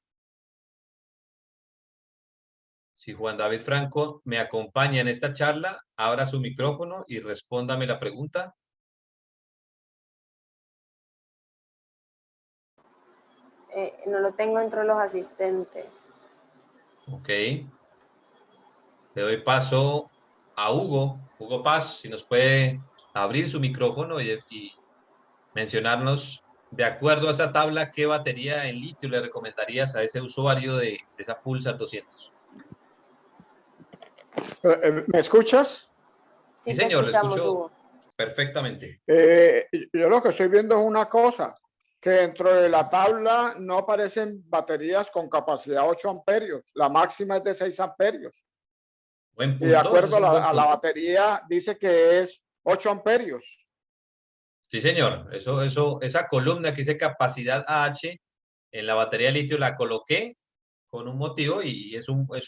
Si Juan David Franco me acompaña en esta charla, abra su micrófono y respóndame la pregunta. No lo tengo entre los asistentes. Ok. Le doy paso a Hugo. Hugo Paz, si nos puede abrir su micrófono y mencionarnos, de acuerdo a esa tabla, qué batería en litio le recomendarías a ese usuario de esa Pulsar 200. ¿Me escuchas? Sí, Sí, te señor, le escuchamos, escucho Hugo. perfectamente. Yo lo que estoy viendo es una cosa. que dentro de la tabla no aparecen baterías con capacidad 8 amperios. La máxima es de 6 amperios. Buen Y de punto, ese acuerdo es un buen a la punto. batería dice que es 8 amperios. Sí, señor. Esa columna que dice capacidad AH en la batería de litio la coloqué con un motivo y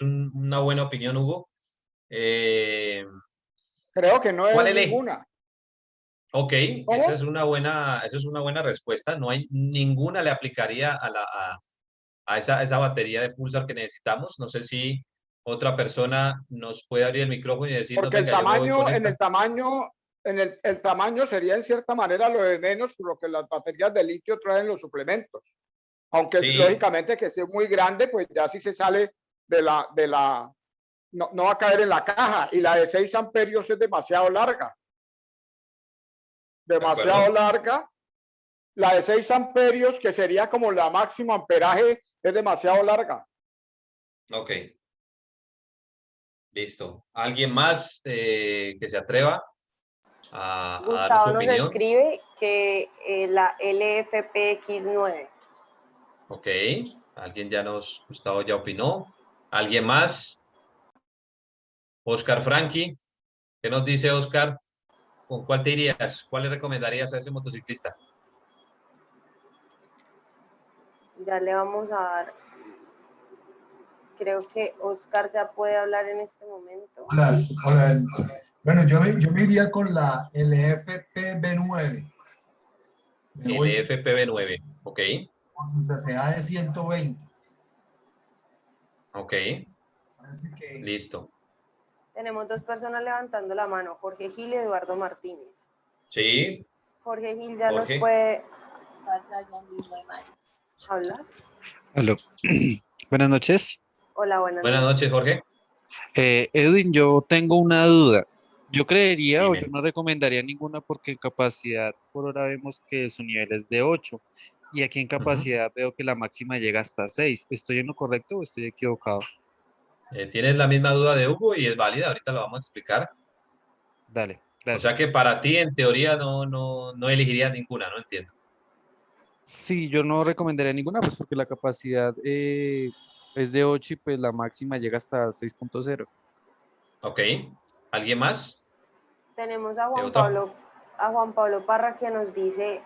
una buena opinión, Hugo. Creo que no ¿Cuál es elegí? ninguna. Ok, ¿Cómo? esa es una buena respuesta. No hay ninguna le aplicaría a esa batería de pulsar que necesitamos. No sé si otra persona nos puede abrir el micrófono y decirnos, Porque el venga, yo me voy con tamaño, esta. el tamaño sería en cierta manera lo de menos, por lo que las baterías de litio traen los suplementos. Aunque Sí, lógicamente que si es muy grande, pues ya si se sale no va a caer en la caja. Y la de 6 amperios es demasiado larga. de Demasiado acuerdo. larga. La de 6 amperios, que sería como la máximo amperaje, es demasiado larga. Ok, listo. ¿Alguien más que se atreva a darnos Gustavo su nos opinión? escribe que la LFPX9. Ok, Gustavo ya opinó. ¿Alguien más? Oscar Frankie, ¿qué nos dice Oscar? ¿Con cuál te irías? ¿Cuál le recomendarías a ese motociclista? Ya le vamos a dar. Creo que Oscar ya puede hablar en este momento. Hola, hola. Bueno, yo me iría con la LFP B9. Me El voy FPV9, ok, con su CCA de 120. ok, Así que listo. Tenemos dos personas levantando la mano, Jorge Gil y Eduardo Martínez. Sí, Jorge Gil ya nos Jorge. puede hablar. Aló. Buenas noches. Hola, buenas Buenas noches. noches, Jorge. Edwin, yo tengo una duda. Yo creería o yo Dime. no recomendaría ninguna porque en capacidad por hora vemos que su nivel es de 8 y aquí en Ujú. capacidad veo que la máxima llega hasta 6. ¿Estoy en lo correcto o estoy equivocado? Tienes la misma duda de Hugo y es válida, ahorita lo vamos a explicar. Dale, O sea gracias. que para ti, en teoría, no elegirías ninguna, no entiendo. Sí, yo no recomendaría ninguna pues porque la capacidad es de 8 y pues la máxima llega hasta 6.0. Ok. ¿Alguien más? Tenemos Otra. A Juan Pablo Parra que nos dice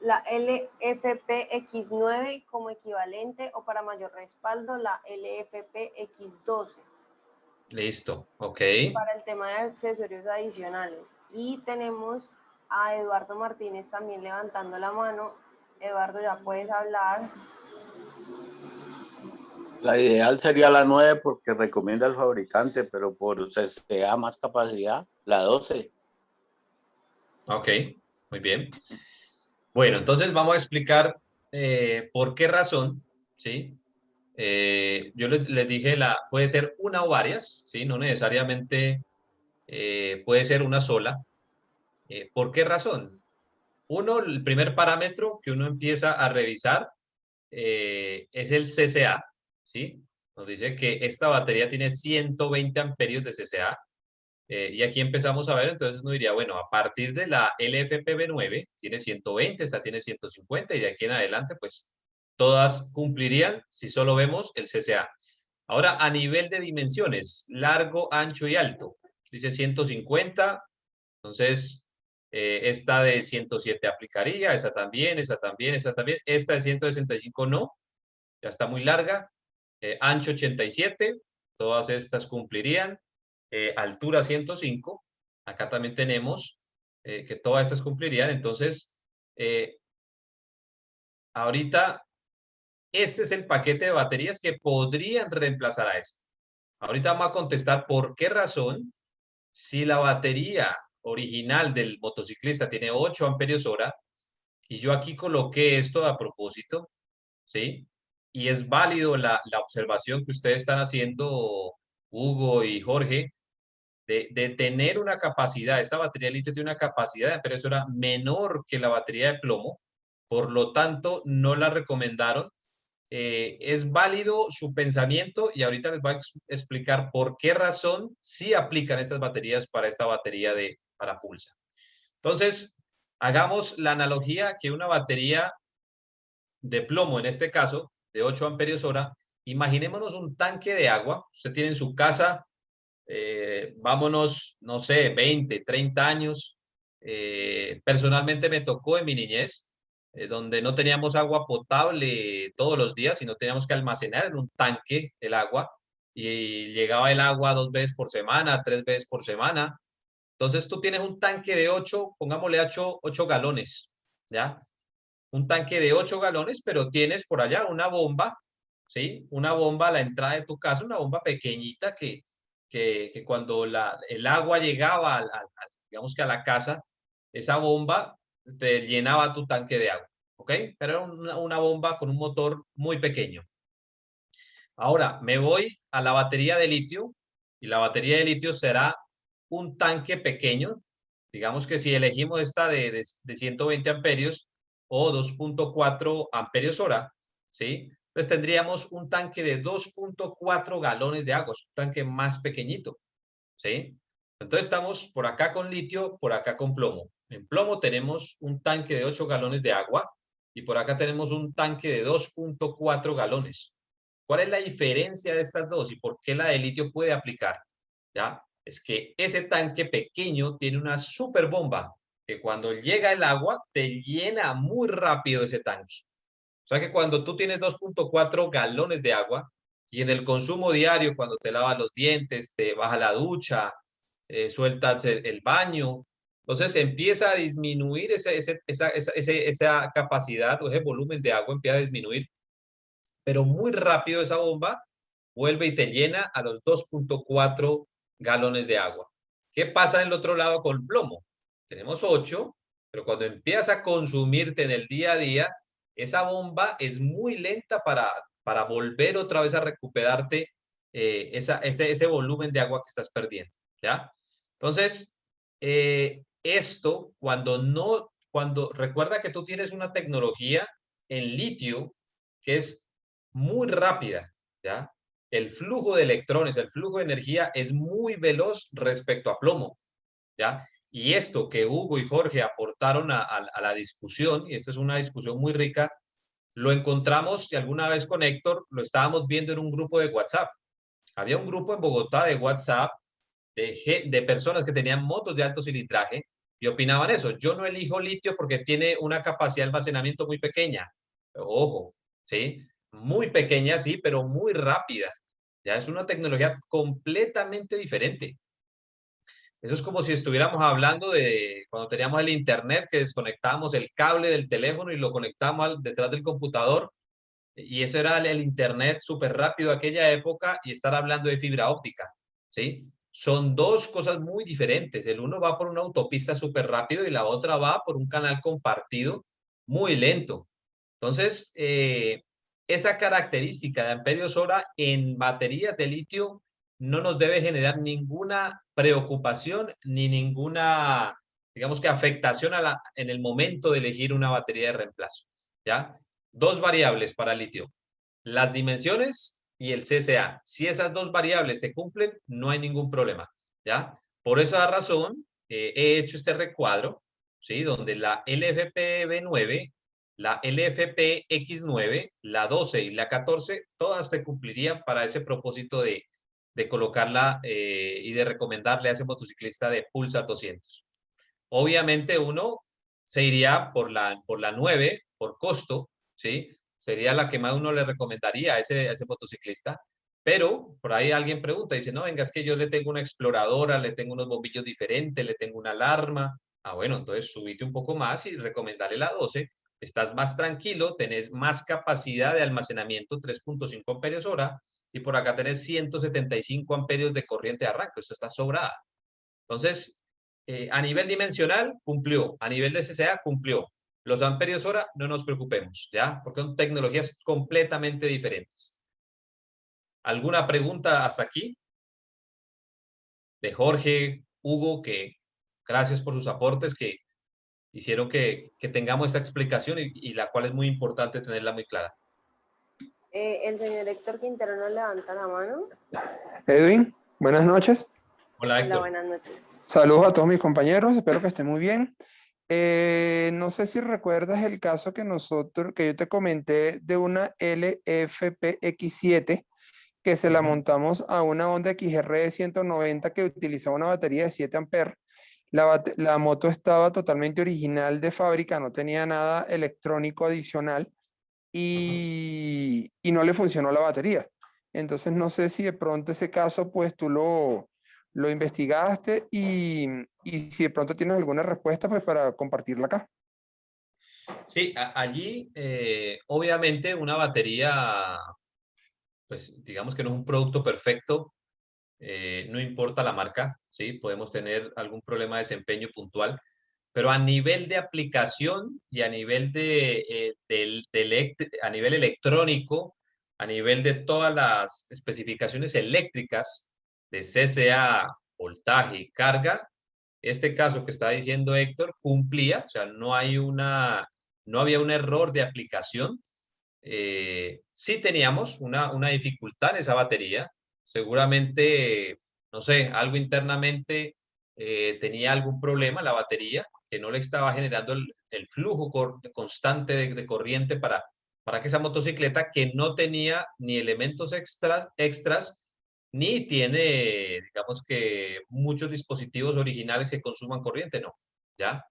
la LFP-X9 como equivalente o para mayor respaldo la LFP-X12 Listo. Ok. para el tema de accesorios adicionales. Y tenemos a Eduardo Martínez también levantando la mano. Eduardo, ya puedes hablar. La ideal sería la 9 porque recomienda el fabricante, pero por CCA más capacidad, la 12. Ok. Muy bien. Bueno, entonces vamos a explicar por qué razón, ¿sí? Yo les dije, puede ser una o varias, ¿sí? No necesariamente puede ser una sola. ¿Por qué razón? Uno, el primer parámetro que uno empieza a revisar es el CCA, ¿sí? Nos dice que esta batería tiene 120 amperios de CCA. Y aquí empezamos a ver, entonces uno diría, bueno, a partir de la LFPB9 tiene 120, esta tiene 150 y de aquí en adelante, pues todas cumplirían si solo vemos el CCA. Ahora, a nivel de dimensiones, largo, ancho y alto, dice 150, entonces esta de 107 aplicaría, esta también, esta también, esta también, esta de 165 no, ya está muy larga, ancho 87, todas estas cumplirían, altura 105, acá también tenemos que todas estas cumplirían, entonces ahorita este es el paquete de baterías que podrían reemplazar a esto. Ahorita vamos a contestar por qué razón, si la batería original del motociclista tiene 8 amperios hora, y yo aquí coloqué esto a propósito, ¿sí? Y es válido la observación que ustedes están haciendo, Hugo y Jorge, de tener una capacidad, esta batería de litio tiene una capacidad de amperios hora menor que la batería de plomo, por lo tanto, no la recomendaron. Es válido su pensamiento y ahorita les voy a explicar por qué razón sí aplican estas baterías para esta batería para pulsa. Entonces, Hagamos la analogía que una batería de plomo, en este caso, de 8 amperios hora, imaginémonos un tanque de agua. Usted tiene en su casa, vámonos, no sé, 20, 30 años. Personalmente me tocó en mi niñez, donde no teníamos agua potable todos los días, sino teníamos que almacenar en un tanque el agua y llegaba el agua 2 veces por semana, 3 veces por semana. Entonces tú tienes un tanque de 8, pongámosle 8 galones, ¿ya? Un tanque de 8 galones, pero tienes por allá una bomba, ¿sí? Una bomba a la entrada de tu casa, una bomba pequeñita que cuando el agua llegaba, digamos que a la casa, esa bomba te llenaba tu tanque de agua, ¿ok? Pero era una bomba con un motor muy pequeño. Ahora, me voy a la batería de litio y la batería de litio será un tanque pequeño. Digamos que si elegimos esta de 120 amperios o 2.4 amperios hora, ¿sí? Pues tendríamos un tanque de 2.4 galones de agua, es un tanque más pequeñito, ¿sí? Entonces estamos por acá con litio, por acá con plomo. En plomo tenemos un tanque de 8 galones de agua y por acá tenemos un tanque de 2.4 galones. ¿Cuál es la diferencia de estas dos y por qué la de litio puede aplicar? ¿Ya? Es que ese tanque pequeño tiene una super bomba que cuando llega el agua te llena muy rápido ese tanque. O sea que cuando tú tienes 2.4 galones de agua y en el consumo diario, cuando te lavas los dientes, te vas a la ducha, sueltas el baño, entonces empieza a disminuir esa capacidad o ese volumen de agua empieza a disminuir, pero muy rápido esa bomba vuelve y te llena a los 2.4 galones de agua. ¿Qué pasa en el otro lado con plomo? Tenemos 8, pero cuando empiezas a consumirte en el día a día, esa bomba es muy lenta para volver otra vez a recuperarte ese volumen de agua que estás perdiendo, ¿ya? Entonces, esto, recuerda que tú tienes una tecnología en litio que es muy rápida, ¿ya? El flujo de electrones, el flujo de energía es muy veloz respecto a plomo, ¿ya? Y esto que Hugo y Jorge aportaron a la discusión, y esta es una discusión muy rica, lo encontramos y alguna vez con Héctor lo estábamos viendo en un grupo de WhatsApp. Había un grupo en Bogotá de WhatsApp de personas que tenían motos de alto cilindraje y opinaban eso. Yo no elijo litio porque tiene una capacidad de almacenamiento muy pequeña. Ojo, ¿sí? Muy pequeña, sí, pero muy rápida. Ya es una tecnología completamente diferente. Eso es como si estuviéramos hablando de cuando teníamos el internet, que desconectábamos el cable del teléfono y lo conectábamos detrás del computador. Y eso era el internet súper rápido de aquella época y estar hablando de fibra óptica, ¿sí? Son dos cosas muy diferentes. El uno va por una autopista súper rápido y la otra va por un canal compartido muy lento. Entonces, esa característica de amperios hora en baterías de litio no nos debe generar ninguna preocupación ni ninguna, digamos que afectación en el momento de elegir una batería de reemplazo, ¿ya? Dos variables para litio, las dimensiones y el CSA. Si esas dos variables te cumplen, no hay ningún problema, ¿ya? Por esa razón, he hecho este recuadro, ¿sí? Donde la LFP-B9, la LFP-X9, la 12 y la 14, todas te cumplirían para ese propósito de colocarla y de recomendarle a ese motociclista de Pulsar 200. Obviamente uno se iría por la 9, por costo, ¿sí? Sería la que más uno le recomendaría a ese motociclista. Pero por ahí alguien pregunta, dice, no, venga, es que yo le tengo una exploradora, le tengo unos bombillos diferentes, le tengo una alarma. Ah, bueno, entonces subite un poco más y recomendale la 12. Estás más tranquilo, tenés más capacidad de almacenamiento, 3.5 amperios hora, y por acá tenés 175 amperios de corriente de arranque. Esto está sobrada. Entonces, a nivel dimensional, cumplió. A nivel de CCA, cumplió. Los amperios hora, no nos preocupemos, ¿ya? Porque son tecnologías completamente diferentes. ¿Alguna pregunta hasta aquí? De Jorge, Hugo, que gracias por sus aportes que hicieron que tengamos esta explicación y la cual es muy importante tenerla muy clara. El señor Héctor Quintero no levanta la mano. Edwin, buenas noches. Hola, Héctor. Hola, buenas noches. Saludos a todos mis compañeros, espero que estén muy bien. No sé si recuerdas el caso que yo te comenté de una LFP-X7 que se la Ujú. montamos a una Honda XR de 190 que utilizaba una batería de 7 amperes. La moto estaba totalmente original de fábrica, no tenía nada electrónico adicional Ujú. y no le funcionó la batería. Entonces no sé si de pronto ese caso pues tú lo investigaste y si de pronto tienes alguna respuesta pues para compartirla acá. Sí, allí obviamente una batería, pues digamos que no es un producto perfecto, no importa la marca, ¿sí? Podemos tener algún problema de desempeño puntual, pero a nivel de aplicación y a nivel a nivel electrónico, a nivel de todas las especificaciones eléctricas de CCA, voltaje y carga, este caso que está diciendo Héctor cumplía, o sea, no había un error de aplicación. Sí teníamos una dificultad en esa batería, seguramente, no sé, algo internamente tenía algún problema la batería, que no le estaba generando el flujo constante de corriente para que esa motocicleta que no tenía ni elementos extras, ni tiene, digamos que muchos dispositivos originales que consuman corriente, no, ¿ya?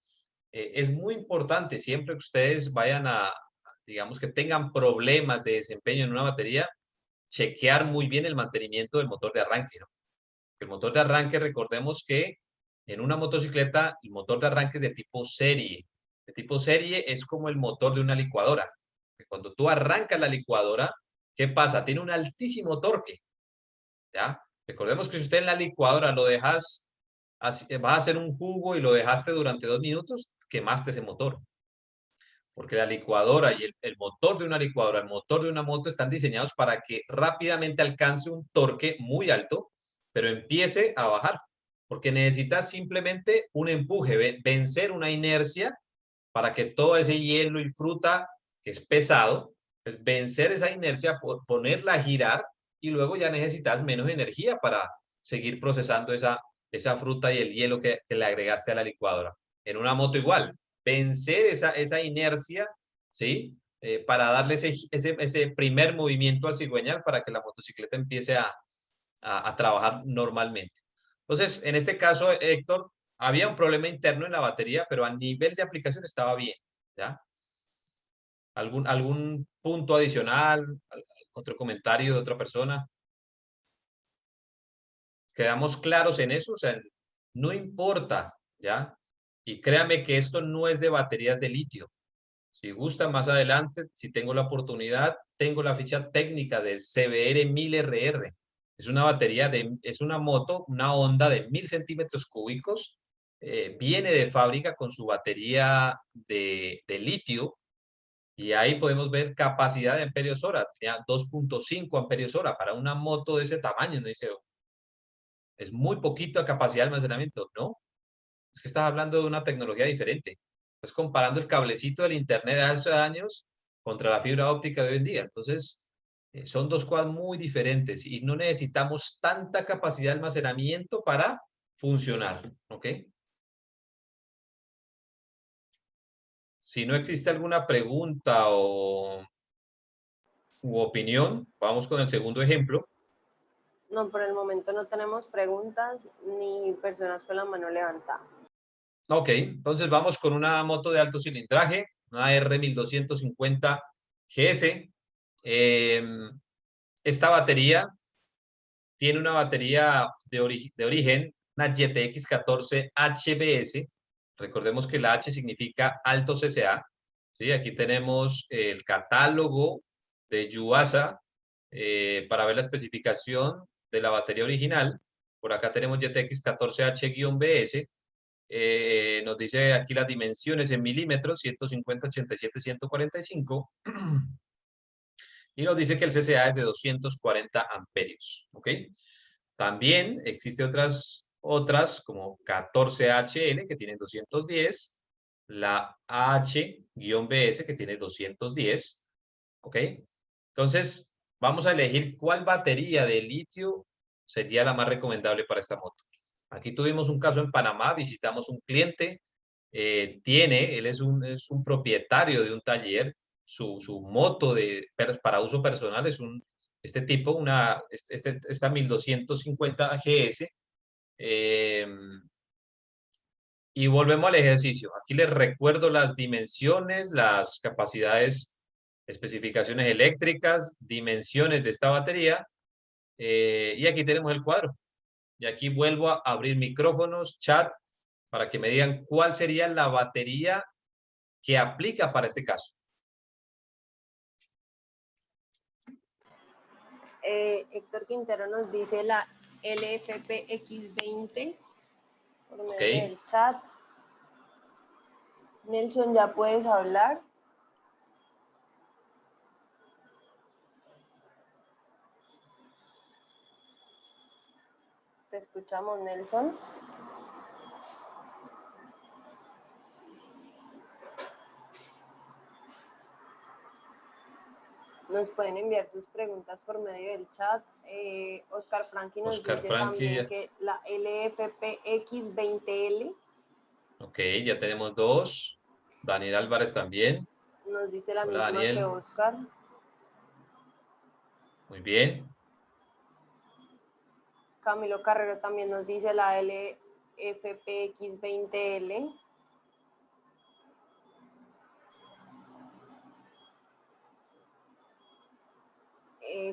Es muy importante siempre que ustedes vayan digamos que tengan problemas de desempeño en una batería, chequear muy bien el mantenimiento del motor de arranque, ¿no? El motor de arranque, recordemos que en una motocicleta, el motor de arranque es de tipo serie. De tipo serie es como el motor de una licuadora. Cuando tú arrancas la licuadora, ¿qué pasa? Tiene un altísimo torque, ¿ya? Recordemos que si usted en la licuadora lo dejas, vas a hacer un jugo y lo dejaste durante 2 minutos, quemaste ese motor. Porque la licuadora y el motor de una licuadora, el motor de una moto están diseñados para que rápidamente alcance un torque muy alto, pero empiece a bajar. Porque necesitas simplemente un empuje, vencer una inercia para que todo ese hielo y fruta, que es pesado, pues vencer esa inercia, ponerla a girar y luego ya necesitas menos energía para seguir procesando esa fruta y el hielo que le agregaste a la licuadora. En una moto igual, vencer esa inercia, ¿sí? Para darle ese primer movimiento al cigüeñal para que la motocicleta empiece a trabajar normalmente. Entonces, en este caso, Héctor, había un problema interno en la batería, pero a nivel de aplicación estaba bien, ¿ya? ¿Algún punto adicional? ¿Otro comentario de otra persona? ¿Quedamos claros en eso? O sea, no importa, ¿ya? Y créame que esto no es de baterías de litio. Si gusta más adelante, si tengo la oportunidad, tengo la ficha técnica del CBR 1000RR. Es una batería es una moto, una Honda de 1000 centímetros cúbicos. Viene de fábrica con su batería de litio y ahí podemos ver capacidad de amperios hora. Tenía 2.5 amperios hora para una moto de ese tamaño. No dice, es muy poquita capacidad de almacenamiento. No, es que estás hablando de una tecnología diferente. Estás comparando el cablecito del internet de hace años contra la fibra óptica de hoy en día. Entonces, son dos cosas muy diferentes y no necesitamos tanta capacidad de almacenamiento para funcionar, ¿ok? Si no existe alguna pregunta u opinión, vamos con el segundo ejemplo. No, por el momento no tenemos preguntas ni personas con la mano levantada. Ok, entonces vamos con una moto de alto cilindraje, una R1250 GS. Esta batería tiene una batería de origen, una GTX 14 HBS. Recordemos que la H significa alto CCA. ¿Sí? Aquí tenemos el catálogo de Yuasa para ver la especificación de la batería original. Por acá tenemos GTX 14H-BS. Nos dice aquí las dimensiones en milímetros, 150, 87, 145. Y nos dice que el CCA es de 240 amperios, ¿ok? También existe otras como 14HL que tienen 210, la H-BS que tiene 210, ¿ok? Entonces, vamos a elegir cuál batería de litio sería la más recomendable para esta moto. Aquí tuvimos un caso en Panamá, visitamos un cliente él es un propietario de un taller, su moto para uso personal es este tipo, esta 1250 GS. Y volvemos al ejercicio. Aquí les recuerdo las dimensiones, las capacidades, especificaciones eléctricas, dimensiones de esta batería. Y aquí tenemos el cuadro. Y aquí vuelvo a abrir micrófonos, chat, para que me digan cuál sería la batería que aplica para este caso. Héctor Quintero nos dice la LFP-X20 por medio del chat. Nelson, ¿ya puedes hablar? Te escuchamos, Nelson. Nos pueden enviar sus preguntas por medio del chat. Oscar Frankie nos dice también que la LFP-X20L. Ok, ya tenemos dos. Daniel Álvarez también. Nos dice la Hola, misma Daniel. que Oscar. Muy bien. Camilo Carrero también nos dice la LFP-X20L.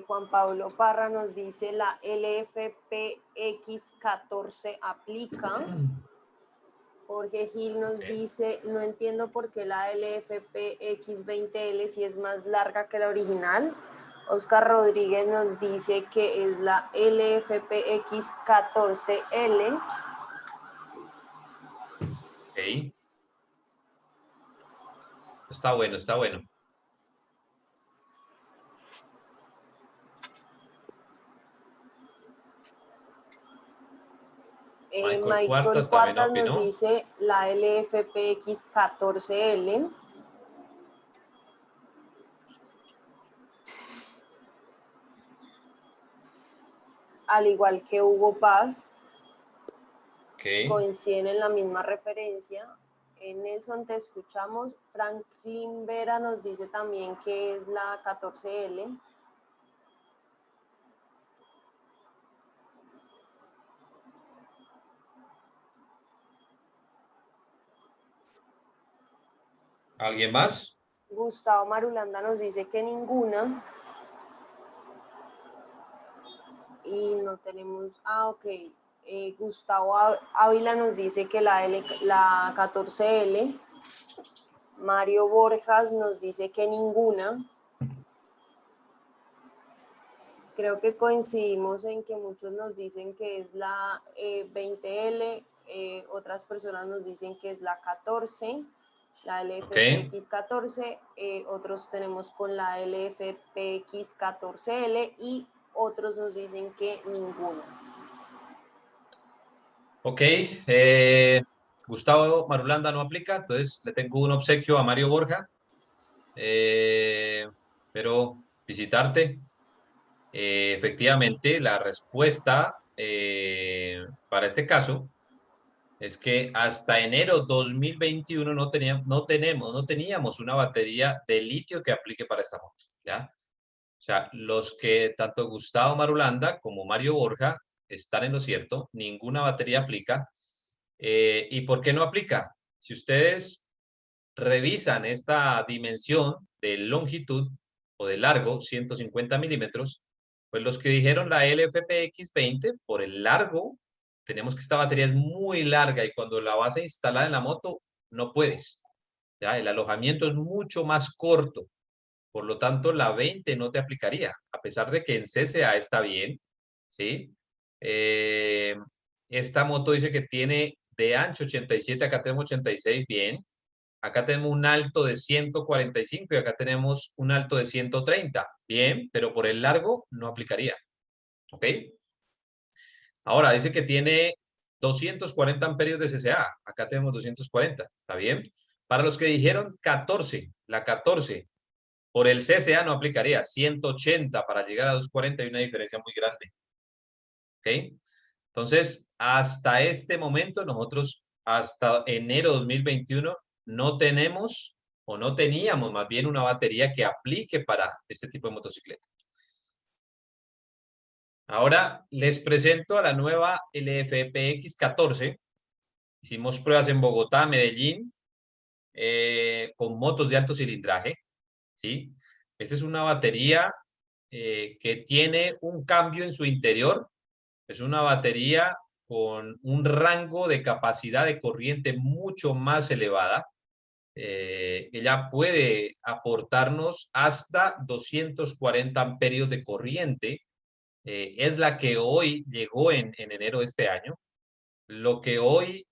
Juan Pablo Parra nos dice la LFP-X14 aplica. Jorge Gil nos dice, no entiendo por qué la LFP-X20L si es más larga que la original. Oscar Rodríguez nos dice que es la LFP-X14L. Ok. Está bueno, está bueno. Michael Cuartas nos dice la LFP-X14L. Al igual que Hugo Paz, coinciden en la misma referencia. Nelson, te escuchamos. Franklin Vera nos dice también que es la 14L. ¿Alguien más? Gustavo Marulanda nos dice que ninguna. Y no tenemos... ok. Gustavo Ávila nos dice que la 14L. Mario Borjas nos dice que ninguna. Creo que coincidimos en que muchos nos dicen que es la 20L, otras personas nos dicen que es la 14, la LFPX14, otros tenemos con la LFPX14L y otros nos dicen que ninguna. Ok, Gustavo Marulanda no aplica, entonces le tengo un obsequio a Mario Borja. Pero visitarte. Efectivamente, la respuesta para este caso es que hasta enero 2021 no teníamos una batería de litio que aplique para esta moto, ¿ya? O sea, tanto Gustavo Marulanda como Mario Borja están en lo cierto, ninguna batería aplica. ¿Y por qué no aplica? Si ustedes revisan esta dimensión de longitud o de largo, 150 milímetros, pues los que dijeron la LFP-X20, por el largo, tenemos que esta batería es muy larga y cuando la vas a instalar en la moto, no puedes. ¿Ya? El alojamiento es mucho más corto. Por lo tanto, la 20 no te aplicaría, a pesar de que en CCA está bien, ¿sí? Esta moto dice que tiene de ancho 87, acá tenemos 86, bien. Acá tenemos un alto de 145 y acá tenemos un alto de 130. Bien, pero por el largo no aplicaría. ¿Ok? Ahora, dice que tiene 240 amperios de CCA. Acá tenemos 240. ¿Está bien? Para los que dijeron 14, la 14, por el CCA no aplicaría. 180 para llegar a 240 hay una diferencia muy grande. ¿Ok? Entonces, hasta este momento nosotros hasta enero de 2021 no tenemos o no teníamos más bien una batería que aplique para este tipo de motocicleta. Ahora les presento a la nueva LFPX14. Hicimos pruebas en Bogotá, Medellín, con motos de alto cilindraje, ¿sí? Esta es una batería que tiene un cambio en su interior. Es una batería con un rango de capacidad de corriente mucho más elevada. Ella puede aportarnos hasta 240 amperios de corriente. Es la que hoy llegó en enero de este año. Lo que hoy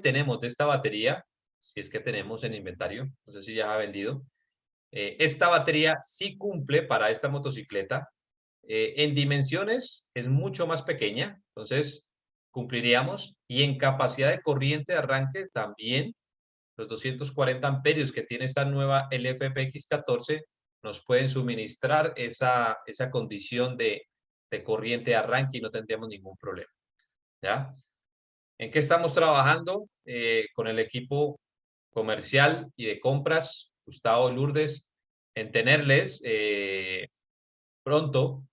tenemos de esta batería, si es que tenemos en inventario, no sé si ya ha vendido, esta batería sí cumple para esta motocicleta. En dimensiones es mucho más pequeña, entonces cumpliríamos. Y en capacidad de corriente de arranque también, los 240 amperios que tiene esta nueva LFPX14 nos pueden suministrar esa condición de corriente de arranque y no tendríamos ningún problema. ¿Ya? ¿En qué estamos trabajando? Con el equipo comercial y de compras, Gustavo, Lourdes, en tenerles pronto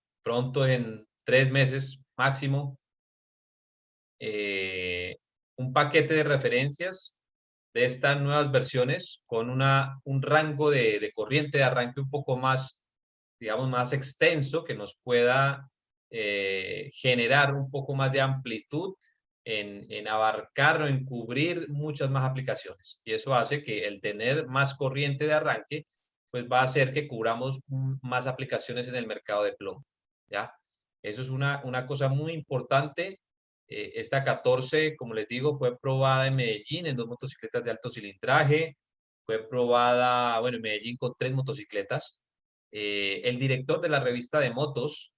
en 3 meses máximo, un paquete de referencias de estas nuevas versiones con un rango de corriente de arranque un poco más, digamos, más extenso, que nos pueda generar un poco más de amplitud en abarcar o en cubrir muchas más aplicaciones. Y eso hace que el tener más corriente de arranque, pues va a hacer que cubramos más aplicaciones en el mercado de plomo, ¿ya? Eso es una cosa muy importante. Esta 14, como les digo, fue probada en Medellín en 2 motocicletas de alto cilindraje. Fue probada, bueno, en Medellín con 3 motocicletas. El director de la revista de motos,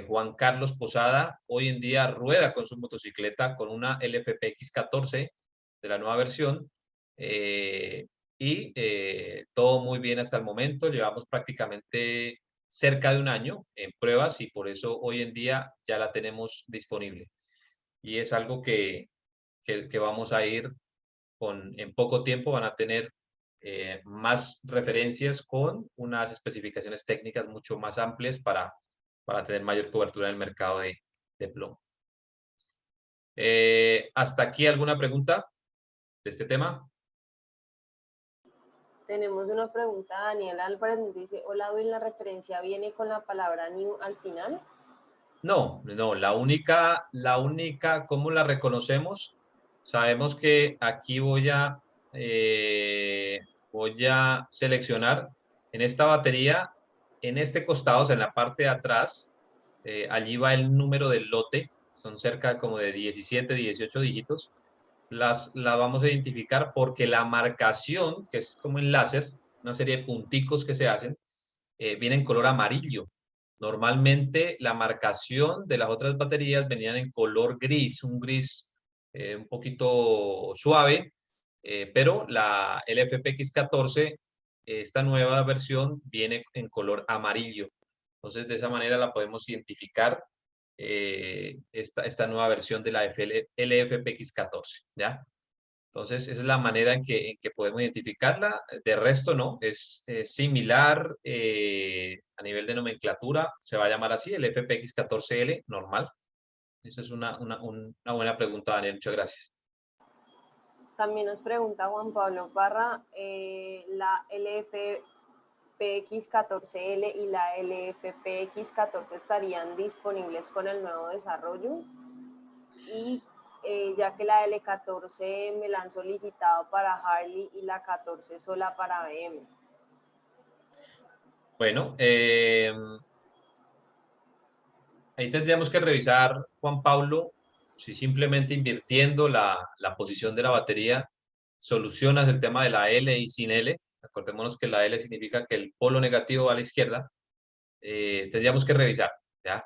Juan Carlos Posada, hoy en día rueda con su motocicleta con una LFPX14 de la nueva versión. Todo muy bien hasta el momento. Llevamos prácticamente cerca de un año en pruebas y por eso hoy en día ya la tenemos disponible. Y es algo que vamos a ir en poco tiempo, van a tener más referencias con unas especificaciones técnicas mucho más amplias para tener mayor cobertura en el mercado de plomo. ¿Hasta aquí alguna pregunta de este tema? Tenemos una pregunta, Daniel Álvarez nos dice, hola, Will, ¿la referencia viene con la palabra new al final? No, la única, ¿cómo la reconocemos? Sabemos que aquí voy a seleccionar en esta batería, en este costado, o sea, en la parte de atrás, allí va el número del lote, son cerca como de 17, 18 dígitos. La vamos a identificar porque la marcación, que es como en láser, una serie de punticos que se hacen, viene en color amarillo. Normalmente la marcación de las otras baterías venían en color gris, un gris un poquito suave, pero la LFPX14, esta nueva versión, viene en color amarillo. Entonces, de esa manera la podemos identificar, esta nueva versión de la LFPX14, ¿ya? Entonces, esa es la manera en que podemos identificarla. De resto, no, es similar a nivel de nomenclatura, se va a llamar así, el FPX14L, normal. Esa es una buena pregunta, Daniel, muchas gracias. También nos pregunta Juan Pablo Parra, la LFPX14L y la LFPX14 estarían disponibles con el nuevo desarrollo. Y ya que la L14 me la han solicitado para Harley y la 14 sola para BM. Bueno, ahí tendríamos que revisar, Juan Pablo, si simplemente invirtiendo la posición de la batería solucionas el tema de la L y sin L. Acordémonos que la L significa que el polo negativo va a la izquierda. Tendríamos que revisar, ¿ya?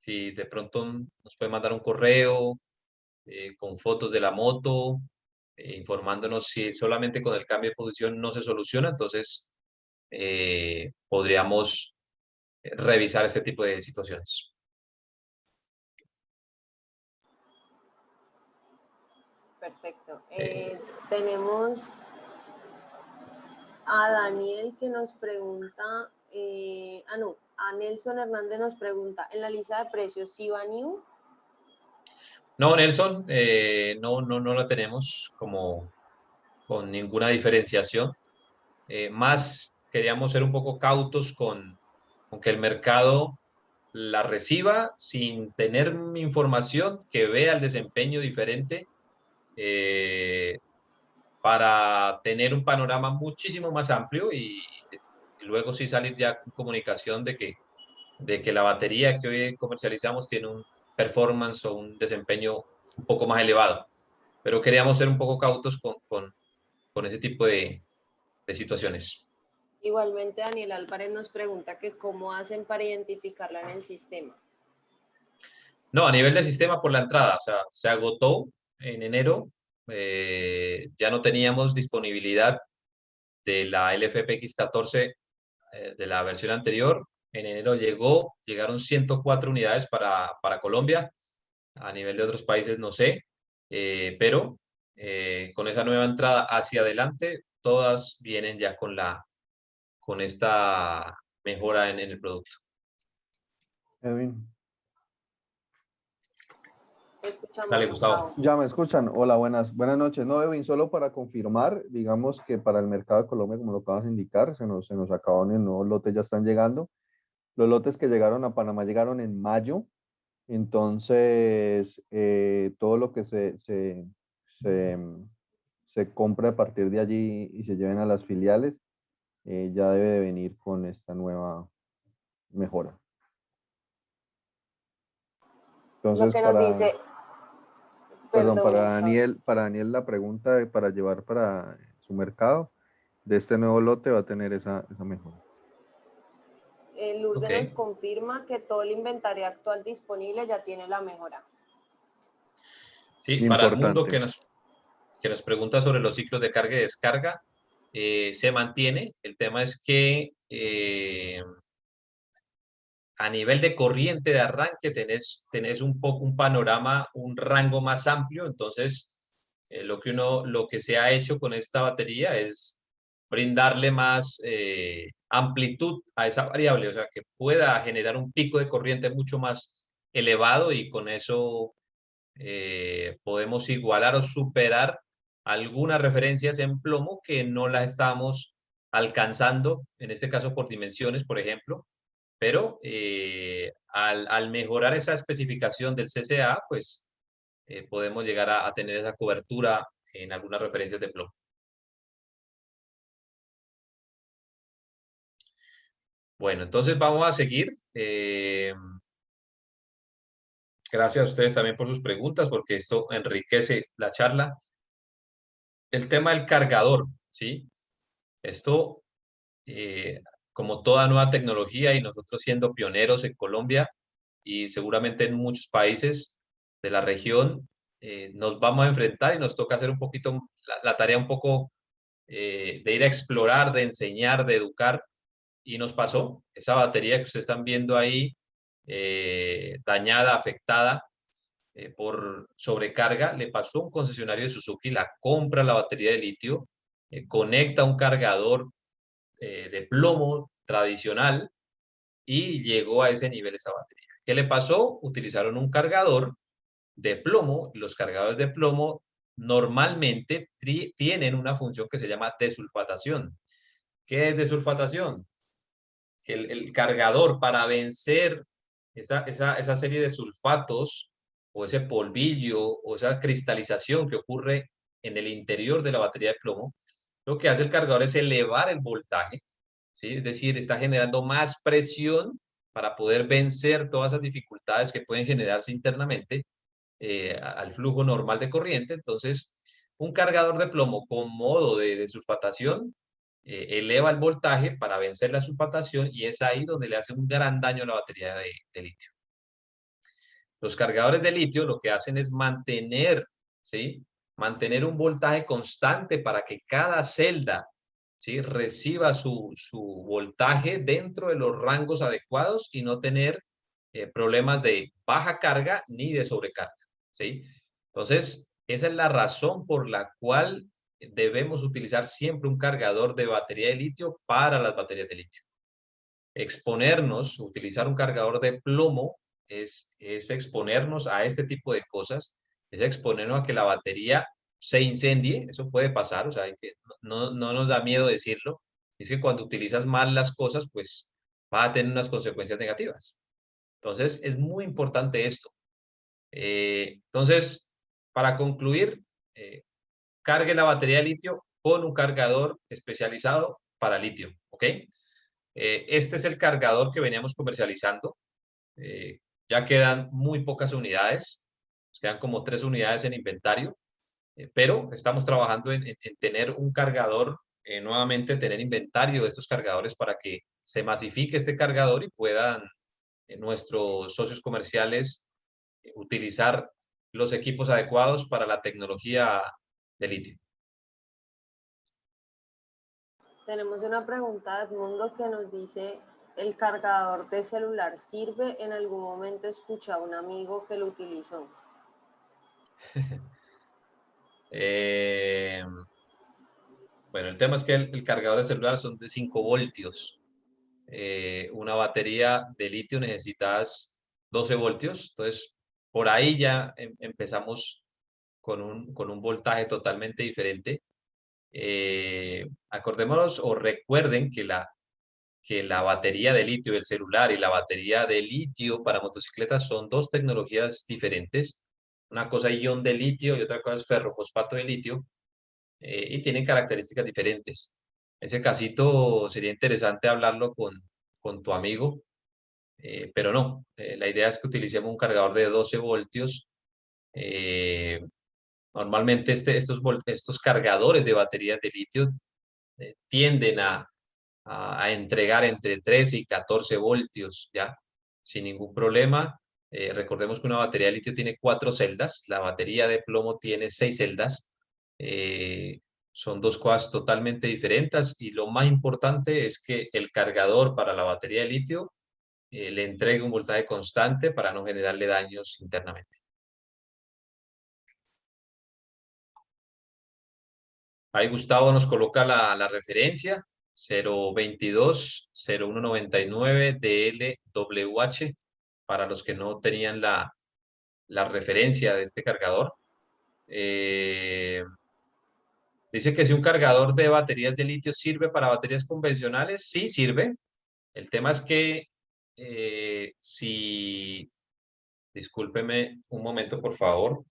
Si de pronto nos puede mandar un correo con fotos de la moto, informándonos si solamente con el cambio de posición no se soluciona, entonces podríamos revisar este tipo de situaciones. Perfecto. Tenemos a Daniel que nos pregunta, a Nelson Hernández nos pregunta, ¿en la lista de precios sí va New? No, Nelson, no la tenemos como con ninguna diferenciación. Más queríamos ser un poco cautos con que el mercado la reciba sin tener información que vea el desempeño diferente, para tener un panorama muchísimo más amplio y luego sí salir ya con comunicación de que la batería que hoy comercializamos tiene un performance o un desempeño un poco más elevado. Pero queríamos ser un poco cautos con ese tipo de situaciones. Igualmente Daniel Álvarez nos pregunta que cómo hacen para identificarla en el sistema. No, a nivel de sistema por la entrada, o sea, se agotó en enero, ya no teníamos disponibilidad de la LFPX14 de la versión anterior. En enero llegaron 104 unidades para Colombia, a nivel de otros países no sé, pero con esa nueva entrada hacia adelante, todas vienen ya con esta mejora en el producto. Edwin. Te escuchamos, Dale, Gustavo. Ya me escuchan. Hola, buenas noches. No, Edwin, solo para confirmar, digamos que para el mercado de Colombia, como lo acabas de indicar, se nos acabaron el nuevo lote, ya están llegando. Los lotes que llegaron a Panamá llegaron en mayo. Entonces, todo lo que se compre a partir de allí y se lleven a las filiales, ya debe de venir con esta nueva mejora. Entonces, lo que nos dice, perdón, perdón, para Daniel la pregunta para llevar para su mercado de este nuevo lote va a tener esa mejora. Lourdes Okay. nos confirma que todo el inventario actual disponible ya tiene la mejora. Sí, para el mundo que nos pregunta sobre los ciclos de carga y descarga, se mantiene. El tema es que a nivel de corriente de arranque tenés un panorama, un rango más amplio. Entonces, lo que se ha hecho con esta batería es brindarle más amplitud a esa variable, o sea, que pueda generar un pico de corriente mucho más elevado y con eso podemos igualar o superar algunas referencias en plomo que no las estamos alcanzando, en este caso por dimensiones, por ejemplo, pero al mejorar esa especificación del CCA, pues podemos llegar a tener esa cobertura en algunas referencias de plomo. Bueno, entonces vamos a seguir. Gracias a ustedes también por sus preguntas, porque esto enriquece la charla. El tema del cargador, ¿sí? Esto, como toda nueva tecnología y nosotros siendo pioneros en Colombia y seguramente en muchos países de la región, nos vamos a enfrentar y nos toca hacer un poquito la tarea un poco de ir a explorar, de enseñar, de educar. Y nos pasó esa batería que ustedes están viendo ahí, dañada, afectada por sobrecarga, le pasó a un concesionario de Suzuki, la compra la batería de litio, conecta un cargador de plomo tradicional y llegó a ese nivel esa batería. ¿Qué le pasó? Utilizaron un cargador de plomo. Los cargadores de plomo normalmente tienen una función que se llama desulfatación. ¿Qué es desulfatación? Que el cargador, para vencer esa serie de sulfatos o ese polvillo o esa cristalización que ocurre en el interior de la batería de plomo, lo que hace el cargador es elevar el voltaje, ¿sí? Es decir, está generando más presión para poder vencer todas esas dificultades que pueden generarse internamente al flujo normal de corriente. Entonces, un cargador de plomo con modo de desulfatación eleva el voltaje para vencer la sulfatación y es ahí donde le hace un gran daño a la batería de litio. Los cargadores de litio lo que hacen es mantener, ¿sí? Mantener un voltaje constante para que cada celda, ¿sí? Reciba su voltaje dentro de los rangos adecuados y no tener problemas de baja carga ni de sobrecarga, ¿sí? Entonces, Esa es la razón por la cual debemos utilizar siempre un cargador de batería de litio para las baterías de litio. Exponernos, utilizar un cargador de plomo es exponernos a este tipo de cosas, es exponernos a que la batería se incendie, eso puede pasar, o sea, no nos da miedo decirlo, es que cuando utilizas mal las cosas, pues va a tener unas consecuencias negativas. Entonces, es muy importante esto. Entonces, para concluir, cargue la batería de litio con un cargador especializado para litio, ¿ok? Este es el cargador que veníamos comercializando. Ya quedan muy pocas unidades, quedan como 3 unidades en inventario, pero estamos trabajando en tener un cargador, nuevamente tener inventario de estos cargadores para que se masifique este cargador y puedan nuestros socios comerciales utilizar los equipos adecuados para la tecnología de litio. Tenemos una pregunta de Edmundo que nos dice, ¿el cargador de celular sirve? En algún momento escuché a un amigo que lo utilizó. Bueno, el tema es que el cargador de celular son de 5 voltios. Una batería de litio necesitas 12 voltios. Entonces, por ahí ya empezamos con un voltaje totalmente diferente. Acordémonos o recuerden que la batería de litio del celular y la batería de litio para motocicletas son 2 tecnologías diferentes. Una cosa es ion de litio y otra cosa es ferrofosfato de litio, y tienen características diferentes. En ese casito sería interesante hablarlo con tu amigo, pero no, la idea es que utilicemos un cargador de 12 voltios. Normalmente estos cargadores de baterías de litio tienden a entregar entre 13 y 14 voltios, ¿ya? Sin ningún problema. Recordemos que una batería de litio tiene 4 celdas, la batería de plomo tiene 6 celdas. Son 2 cosas totalmente diferentes y lo más importante es que el cargador para la batería de litio le entregue un voltaje constante para no generarle daños internamente. Ahí Gustavo nos coloca la referencia 022-0199 DLWH para los que no tenían la referencia de este cargador. Dice que si un cargador de baterías de litio sirve para baterías convencionales, sí sirve. El tema es que si... Discúlpeme un momento, por favor.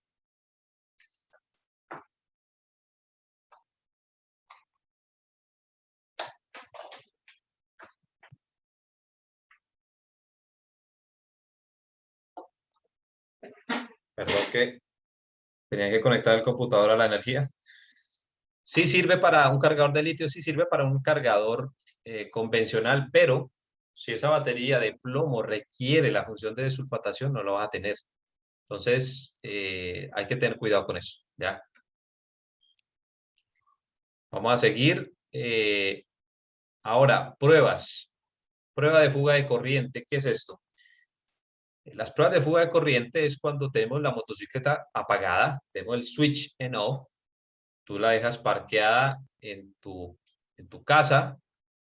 Perdón que tenía que conectar el computador a la energía. Sí sirve para un cargador de litio, sí sirve para un cargador convencional, pero si esa batería de plomo requiere la función de desulfatación, no lo vas a tener. Entonces, hay que tener cuidado con eso, ¿ya? Vamos a seguir. Ahora, pruebas. Prueba de fuga de corriente. ¿Qué es esto? Las pruebas de fuga de corriente es cuando tenemos la motocicleta apagada, tenemos el switch en off, tú la dejas parqueada en tu casa,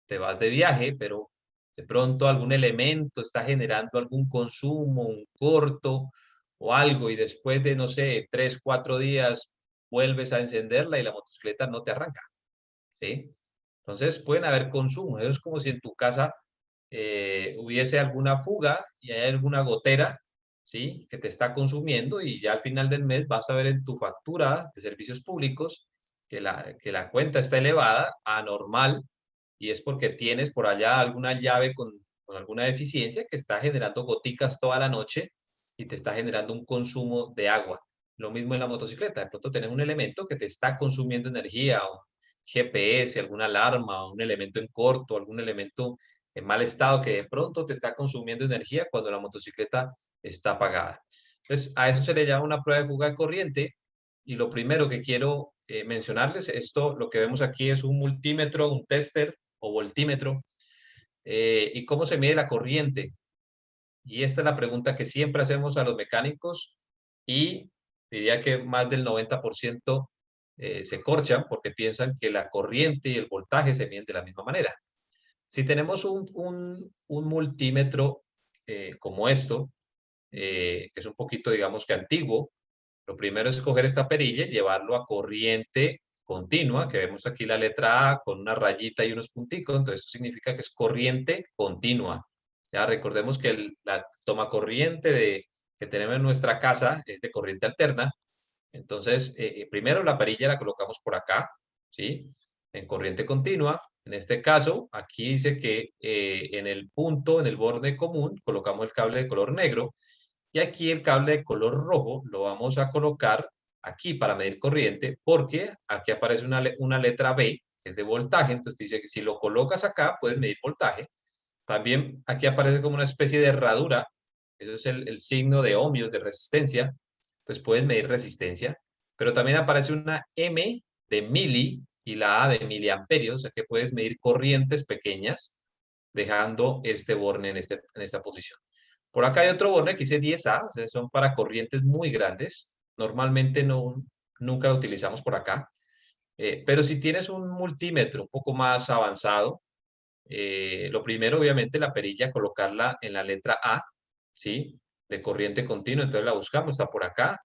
te vas de viaje, pero de pronto algún elemento está generando algún consumo, un corto o algo, y después de, no sé, 3, 4 días vuelves a encenderla y la motocicleta no te arranca, ¿sí? Entonces pueden haber consumos. Eso es como si en tu casa hubiese alguna fuga y hay alguna gotera, ¿sí? Que te está consumiendo y ya al final del mes vas a ver en tu factura de servicios públicos que la cuenta está elevada, anormal, y es porque tienes por allá alguna llave con alguna deficiencia que está generando goticas toda la noche y te está generando un consumo de agua. Lo mismo en la motocicleta. De pronto tenés un elemento que te está consumiendo energía, o GPS, alguna alarma, un elemento en corto, algún elemento en mal estado que de pronto te está consumiendo energía cuando la motocicleta está apagada. Entonces, a eso se le llama una prueba de fuga de corriente. Y lo primero que quiero mencionarles, esto, lo que vemos aquí es un multímetro, un tester o voltímetro. ¿Y cómo se mide la corriente? Y esta es la pregunta que siempre hacemos a los mecánicos y diría que más del 90% se corchan porque piensan que la corriente y el voltaje se miden de la misma manera. Si tenemos un multímetro como esto, que es un poquito, digamos que antiguo, lo primero es coger esta perilla y llevarlo a corriente continua, que vemos aquí la letra A con una rayita y unos punticos, entonces eso significa que es corriente continua. Ya recordemos que la toma corriente que tenemos en nuestra casa es de corriente alterna, entonces primero la perilla la colocamos por acá, ¿sí? En corriente continua. En este caso, aquí dice que en el punto, en el borde común, colocamos el cable de color negro y aquí el cable de color rojo lo vamos a colocar aquí para medir corriente, porque aquí aparece una letra B, que es de voltaje, entonces dice que si lo colocas acá, puedes medir voltaje. También aquí aparece como una especie de herradura, eso es el signo de ohmios, de resistencia, entonces puedes medir resistencia, pero también aparece una M de mili y la A de miliamperios, o sea que puedes medir corrientes pequeñas, dejando este borne en esta posición. Por acá hay otro borne que dice 10A, o sea, son para corrientes muy grandes. Normalmente nunca lo utilizamos por acá. Pero si tienes un multímetro un poco más avanzado, lo primero, obviamente, la perilla, colocarla en la letra A, ¿sí? De corriente continua, entonces la buscamos, está por acá.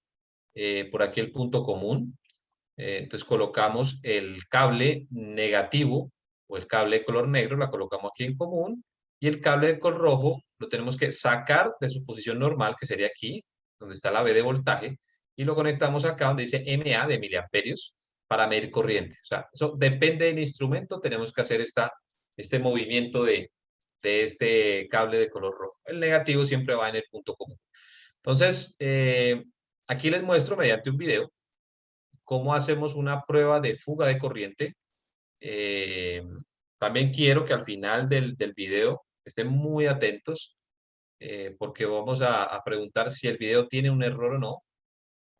Por aquí el punto común. Entonces colocamos el cable negativo o el cable de color negro, la colocamos aquí en común, y el cable de color rojo lo tenemos que sacar de su posición normal, que sería aquí, donde está la B de voltaje, y lo conectamos acá donde dice MA de miliamperios para medir corriente. O sea, eso depende del instrumento, tenemos que hacer este movimiento de este cable de color rojo. El negativo siempre va en el punto común. Entonces, aquí les muestro mediante un video cómo hacemos una prueba de fuga de corriente. También quiero que al final del video estén muy atentos porque vamos a preguntar si el video tiene un error o no.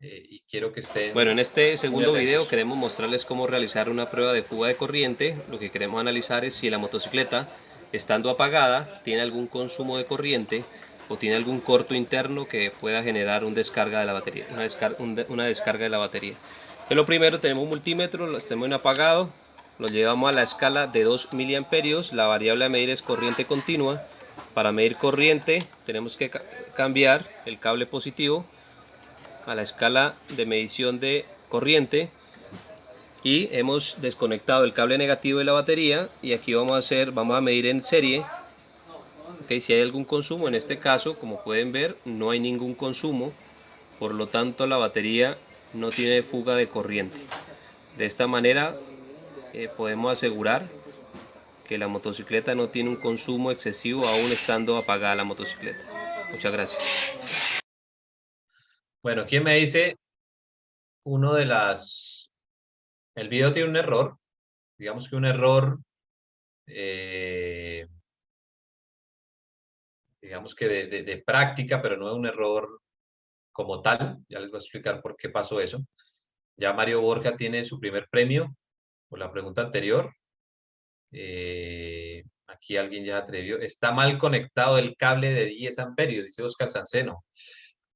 Y quiero que estén... Bueno, en este segundo video queremos mostrarles cómo realizar una prueba de fuga de corriente. Lo que queremos analizar es si la motocicleta, estando apagada, tiene algún consumo de corriente o tiene algún corto interno que pueda generar una descarga de la batería. Entonces, lo primero, tenemos un multímetro, lo tenemos en apagado, lo llevamos a la escala de 2 miliamperios, la variable a medir es corriente continua. Para medir corriente tenemos que cambiar el cable positivo a la escala de medición de corriente y hemos desconectado el cable negativo de la batería y aquí vamos a medir en serie. Okay, si hay algún consumo, en este caso, como pueden ver, no hay ningún consumo, por lo tanto la batería no tiene fuga de corriente. De esta manera podemos asegurar que la motocicleta no tiene un consumo excesivo aún estando apagada la motocicleta. Muchas gracias. Bueno, ¿quién me dice el video tiene un error? Digamos que un error, digamos que de práctica, pero no es un error como tal. Ya les voy a explicar por qué pasó eso. Ya Mario Borja tiene su primer premio por la pregunta anterior. Aquí alguien ya atrevió. Está mal conectado el cable de 10 amperios, dice Oscar Sanceno.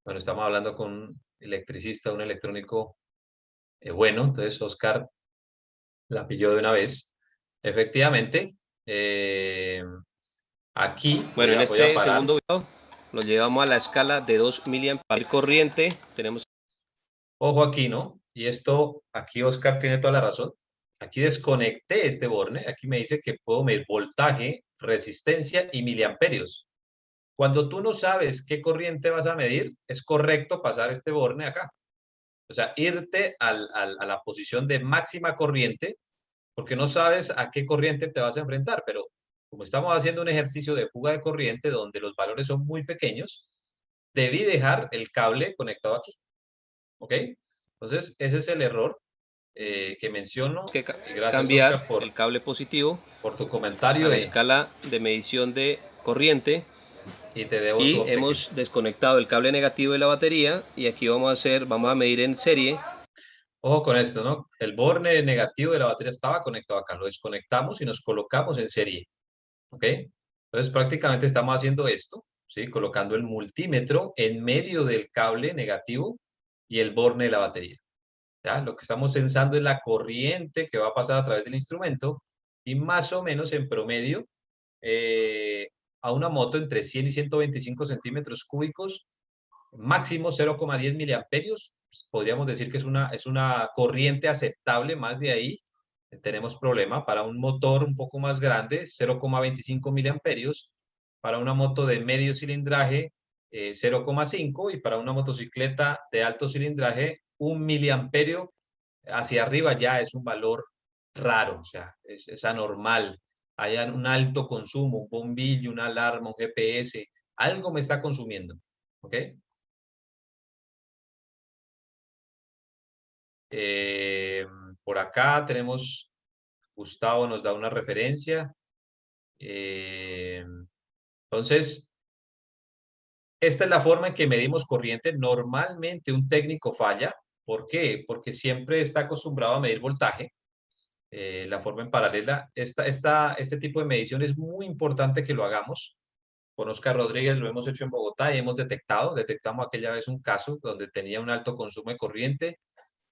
Bueno, estamos hablando con un electricista, un electrónico bueno. Entonces Oscar la pilló de una vez. Efectivamente, aquí... Bueno, en este segundo video lo llevamos a la escala de 2 miliamperios corriente. Tenemos... Ojo aquí, ¿no? Y esto, aquí Oscar tiene toda la razón. Aquí desconecté este borne. Aquí me dice que puedo medir voltaje, resistencia y miliamperios. Cuando tú no sabes qué corriente vas a medir, es correcto pasar este borne acá. O sea, irte a la posición de máxima corriente, porque no sabes a qué corriente te vas a enfrentar. Pero como estamos haciendo un ejercicio de fuga de corriente donde los valores son muy pequeños, debí dejar el cable conectado aquí. ¿Ok? Entonces, ese es el error que menciono. Que gracias, cambiar Oscar, el cable positivo por tu comentario a la escala de medición de corriente. Y te debo y hemos desconectado el cable negativo de la batería y aquí vamos a medir en serie. Ojo con esto, ¿no? El borne negativo de la batería estaba conectado acá, lo desconectamos y nos colocamos en serie, ¿ok? Entonces prácticamente estamos haciendo esto, ¿sí? Colocando el multímetro en medio del cable negativo y el borne de la batería. ¿Ya? Lo que estamos censando es la corriente que va a pasar a través del instrumento y más o menos en promedio a una moto entre 100 y 125 centímetros cúbicos, máximo 0,10 miliamperios. Podríamos decir que es una corriente aceptable, más de ahí tenemos problema. Para un motor un poco más grande, 0,25 miliamperios. Para una moto de medio cilindraje, 0,5, y para una motocicleta de alto cilindraje, 1 miliamperio hacia arriba ya es un valor raro, o sea, es anormal. Hay un alto consumo, un bombillo, una alarma, un GPS, algo me está consumiendo, ¿ok? Por acá tenemos, Gustavo nos da una referencia. Entonces, esta es la forma en que medimos corriente. Normalmente un técnico falla. ¿Por qué? Porque siempre está acostumbrado a medir voltaje. La forma en paralela. Este tipo de medición es muy importante que lo hagamos. Con Oscar Rodríguez lo hemos hecho en Bogotá y hemos detectamos aquella vez un caso donde tenía un alto consumo de corriente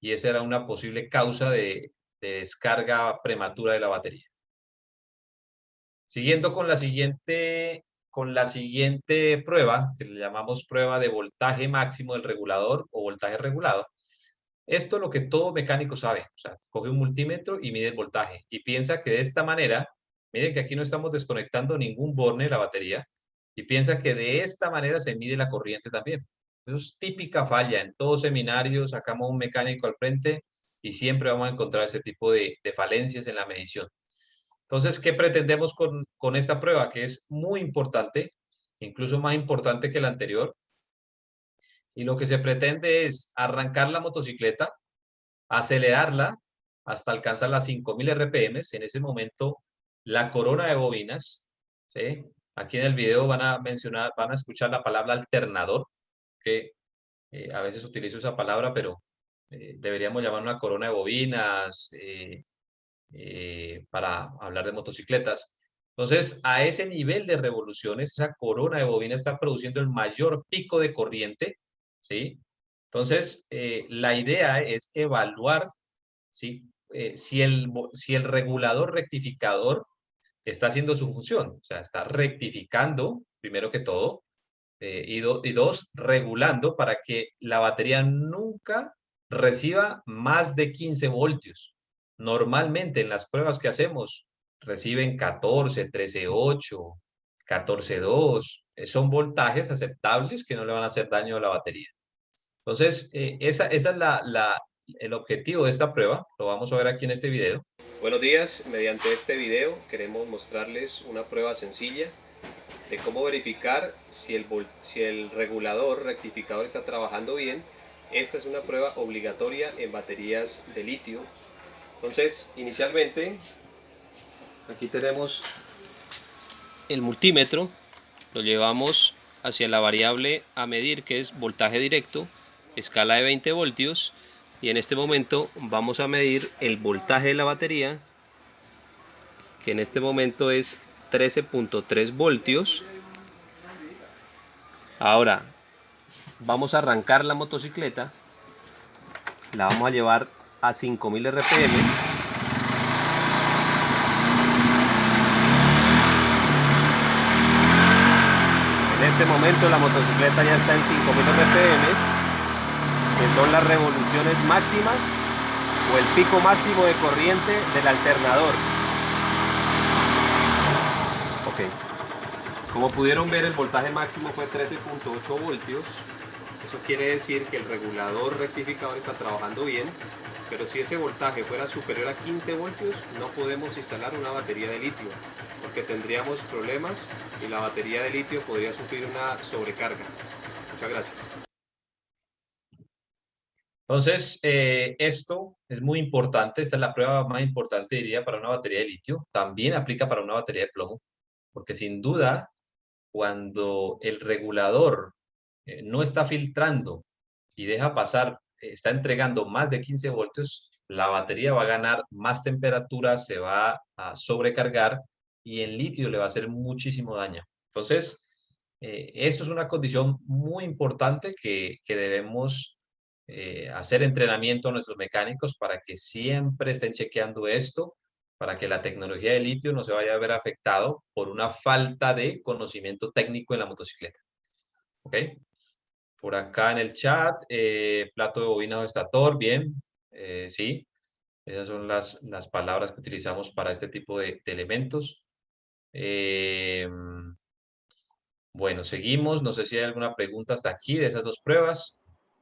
y esa era una posible causa de descarga prematura de la batería. Siguiendo con la siguiente prueba, que le llamamos prueba de voltaje máximo del regulador o voltaje regulado. Esto es lo que todo mecánico sabe. O sea, coge un multímetro y mide el voltaje y piensa que de esta manera, miren que aquí no estamos desconectando ningún borne de la batería, y piensa que de esta manera se mide la corriente también. Eso es típica falla. En todo seminario sacamos un mecánico al frente y siempre vamos a encontrar ese tipo de falencias en la medición. Entonces, ¿qué pretendemos con esta prueba? Que es muy importante, incluso más importante que la anterior. Y lo que se pretende es arrancar la motocicleta, acelerarla hasta alcanzar las 5000 RPM. En ese momento, la corona de bobinas, ¿sí? Aquí en el video van a escuchar la palabra alternador, que a veces utilizo esa palabra, pero deberíamos llamar una corona de bobinas para hablar de motocicletas. Entonces, a ese nivel de revoluciones, esa corona de bobina está produciendo el mayor pico de corriente, ¿sí? Entonces, la idea es evaluar, ¿sí? Si el regulador rectificador está haciendo su función, o sea, está rectificando, primero que todo, y dos, regulando para que la batería nunca reciba más de 15 voltios. Normalmente en las pruebas que hacemos reciben 14, 13,8, 14,2. Son voltajes aceptables que no le van a hacer daño a la batería. Entonces, esa es el objetivo de esta prueba. Lo vamos a ver aquí en este video. Buenos días, mediante este video queremos mostrarles una prueba sencilla de cómo verificar si el regulador rectificador está trabajando bien. Esta es una prueba obligatoria en baterías de litio. Entonces, inicialmente, aquí tenemos el multímetro, lo llevamos hacia la variable a medir, que es voltaje directo, escala de 20 voltios, y en este momento vamos a medir el voltaje de la batería, que en este momento es 13.3 voltios. Ahora vamos a arrancar la motocicleta, la vamos a llevar a 5000 RPM. En este momento la motocicleta ya está en 5000 RPM, que son las revoluciones máximas o el pico máximo de corriente del alternador. Ok, como pudieron ver, el voltaje máximo fue 13.8 voltios. Eso quiere decir que el regulador rectificador está trabajando bien, pero si ese voltaje fuera superior a 15 voltios, no podemos instalar una batería de litio, porque tendríamos problemas y la batería de litio podría sufrir una sobrecarga. Muchas gracias. Entonces, esto es muy importante. Esta es la prueba más importante, diría, para una batería de litio. También aplica para una batería de plomo, porque sin duda, cuando el regulador no está filtrando y deja pasar, está entregando más de 15 voltios, la batería va a ganar más temperatura, se va a sobrecargar y el litio le va a hacer muchísimo daño. Entonces, esto es una condición muy importante que debemos hacer entrenamiento a nuestros mecánicos para que siempre estén chequeando esto, para que la tecnología de litio no se vaya a ver afectado por una falta de conocimiento técnico en la motocicleta. ¿Ok? Por acá en el chat, plato de bobina o estator, bien, sí. Esas son las palabras que utilizamos para este tipo de elementos. Bueno, seguimos. No sé si hay alguna pregunta hasta aquí de esas dos pruebas.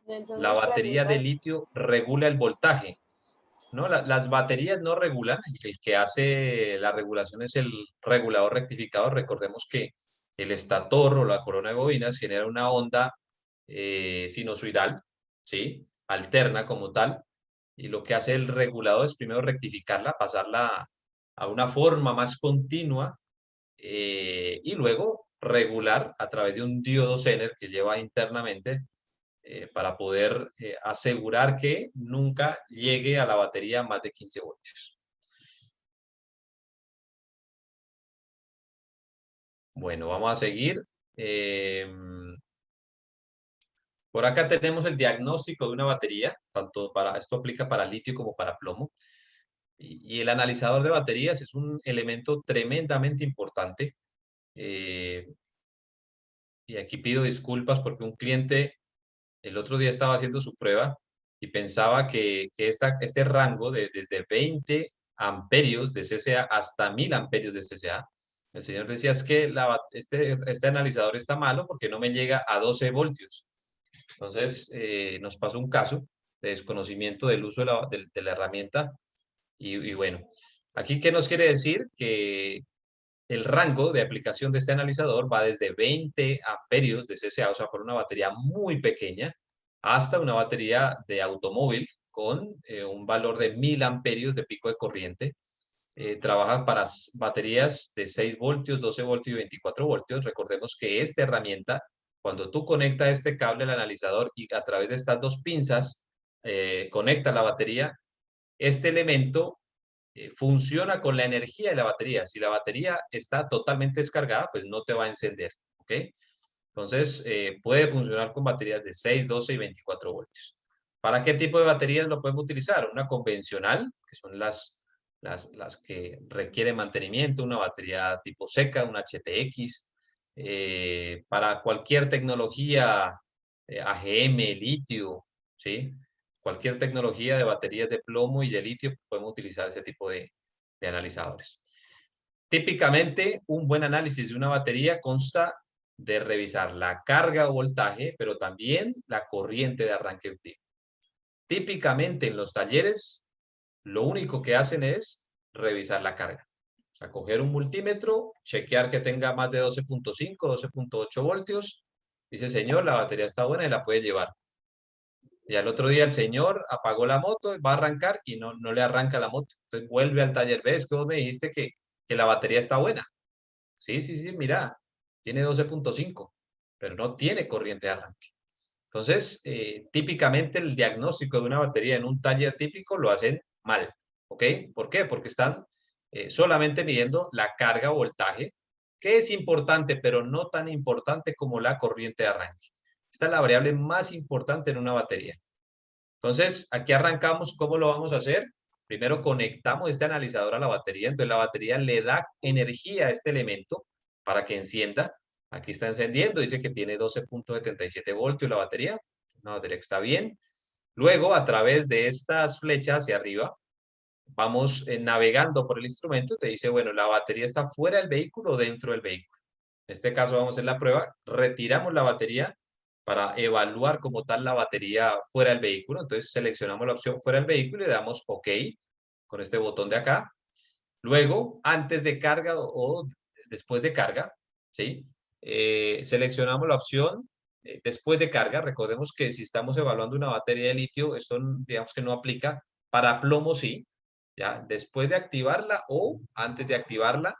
Nelson La nos batería de pregunta, litio regula el voltaje, ¿no? Las baterías no regulan. El que hace la regulación es el regulador rectificador. Recordemos que el estator o la corona de bobinas genera una onda sinusoidal, ¿sí? Alterna como tal. Y lo que hace el regulador es primero rectificarla, pasarla a una forma más continua y luego regular a través de un diodo Zener que lleva internamente para poder asegurar que nunca llegue a la batería más de 15 voltios. Bueno, vamos a seguir. Por acá tenemos el diagnóstico de una batería, tanto para, esto aplica para litio como para plomo. Y el analizador de baterías es un elemento tremendamente importante. Y aquí pido disculpas porque un cliente el otro día estaba haciendo su prueba y pensaba que este rango de desde 20 amperios de CCA hasta 1000 amperios de CCA, el señor decía es que este analizador está malo porque no me llega a 12 voltios. Entonces nos pasó un caso de desconocimiento del uso de la herramienta y bueno, aquí ¿qué nos quiere decir? Que el rango de aplicación de este analizador va desde 20 amperios de CCA, o sea, por una batería muy pequeña, hasta una batería de automóvil con un valor de 1000 amperios de pico de corriente. Trabaja para baterías de 6 voltios, 12 voltios y 24 voltios. Recordemos que esta herramienta, cuando tú conectas este cable al analizador y a través de estas dos pinzas conecta la batería, este elemento funciona con la energía de la batería. Si la batería está totalmente descargada, pues no te va a encender, ¿ok? Entonces, puede funcionar con baterías de 6, 12 y 24 voltios. ¿Para qué tipo de baterías lo podemos utilizar? Una convencional, que son las que requieren mantenimiento, una batería tipo seca, una HTX. Para cualquier tecnología, AGM, litio, ¿sí? Cualquier tecnología de baterías de plomo y de litio, podemos utilizar ese tipo de analizadores. Típicamente, un buen análisis de una batería consta de revisar la carga o voltaje, pero también la corriente de arranque frío. Típicamente en los talleres, lo único que hacen es revisar la carga. O sea, coger un multímetro, chequear que tenga más de 12.5, 12.8 voltios. Dice, señor, la batería está buena y la puede llevar. Y al otro día el señor apagó la moto, va a arrancar y no le arranca la moto. Entonces vuelve al taller. ¿Ves que vos me dijiste que la batería está buena? Sí, mira, tiene 12.5, pero no tiene corriente de arranque. Entonces, típicamente el diagnóstico de una batería en un taller típico lo hacen mal. ¿Ok? ¿Por qué? Porque están solamente midiendo la carga o voltaje, que es importante, pero no tan importante como la corriente de arranque. Esta es la variable más importante en una batería. Entonces, aquí arrancamos. ¿Cómo lo vamos a hacer? Primero conectamos este analizador a la batería. Entonces, la batería le da energía a este elemento para que encienda. Aquí está encendiendo. Dice que tiene 12.77 voltios la batería. La batería está bien. Luego, a través de estas flechas hacia arriba, vamos navegando por el instrumento. Te dice, bueno, la batería está fuera del vehículo o dentro del vehículo. En este caso, vamos a hacer la prueba. Retiramos la batería para evaluar como tal la batería fuera del vehículo. Entonces seleccionamos la opción fuera del vehículo y le damos OK con este botón de acá. Luego, antes de carga o después de carga, ¿sí? Seleccionamos la opción después de carga. Recordemos que si estamos evaluando una batería de litio, esto digamos que no aplica. Para plomo sí, ¿ya? Después de activarla o antes de activarla,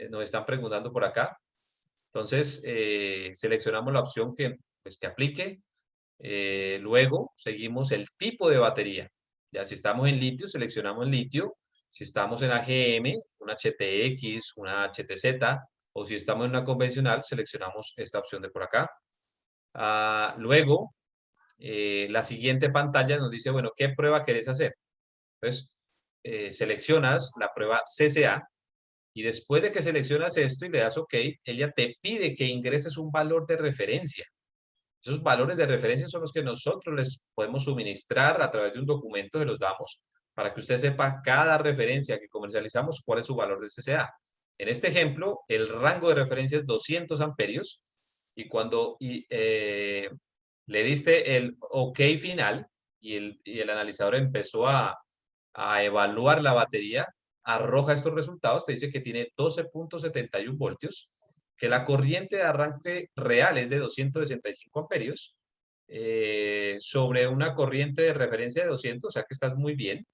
nos están preguntando por acá. Entonces, seleccionamos la opción que aplique. Luego, seguimos el tipo de batería. Ya si estamos en litio, seleccionamos litio. Si estamos en AGM, una HTX, una HTZ, o si estamos en una convencional, seleccionamos esta opción de por acá. Luego, la siguiente pantalla nos dice, bueno, ¿qué prueba querés hacer? Entonces, seleccionas la prueba CCA y después de que seleccionas esto y le das OK, ella te pide que ingreses un valor de referencia. Esos valores de referencia son los que nosotros les podemos suministrar a través de un documento que los damos para que usted sepa cada referencia que comercializamos cuál es su valor de CCA. En este ejemplo, el rango de referencia es 200 amperios y cuando le diste el OK final y el analizador empezó a evaluar la batería, arroja estos resultados, te dice que tiene 12.71 voltios, que la corriente de arranque real es de 265 amperios, sobre una corriente de referencia de 200, o sea que estás muy bien.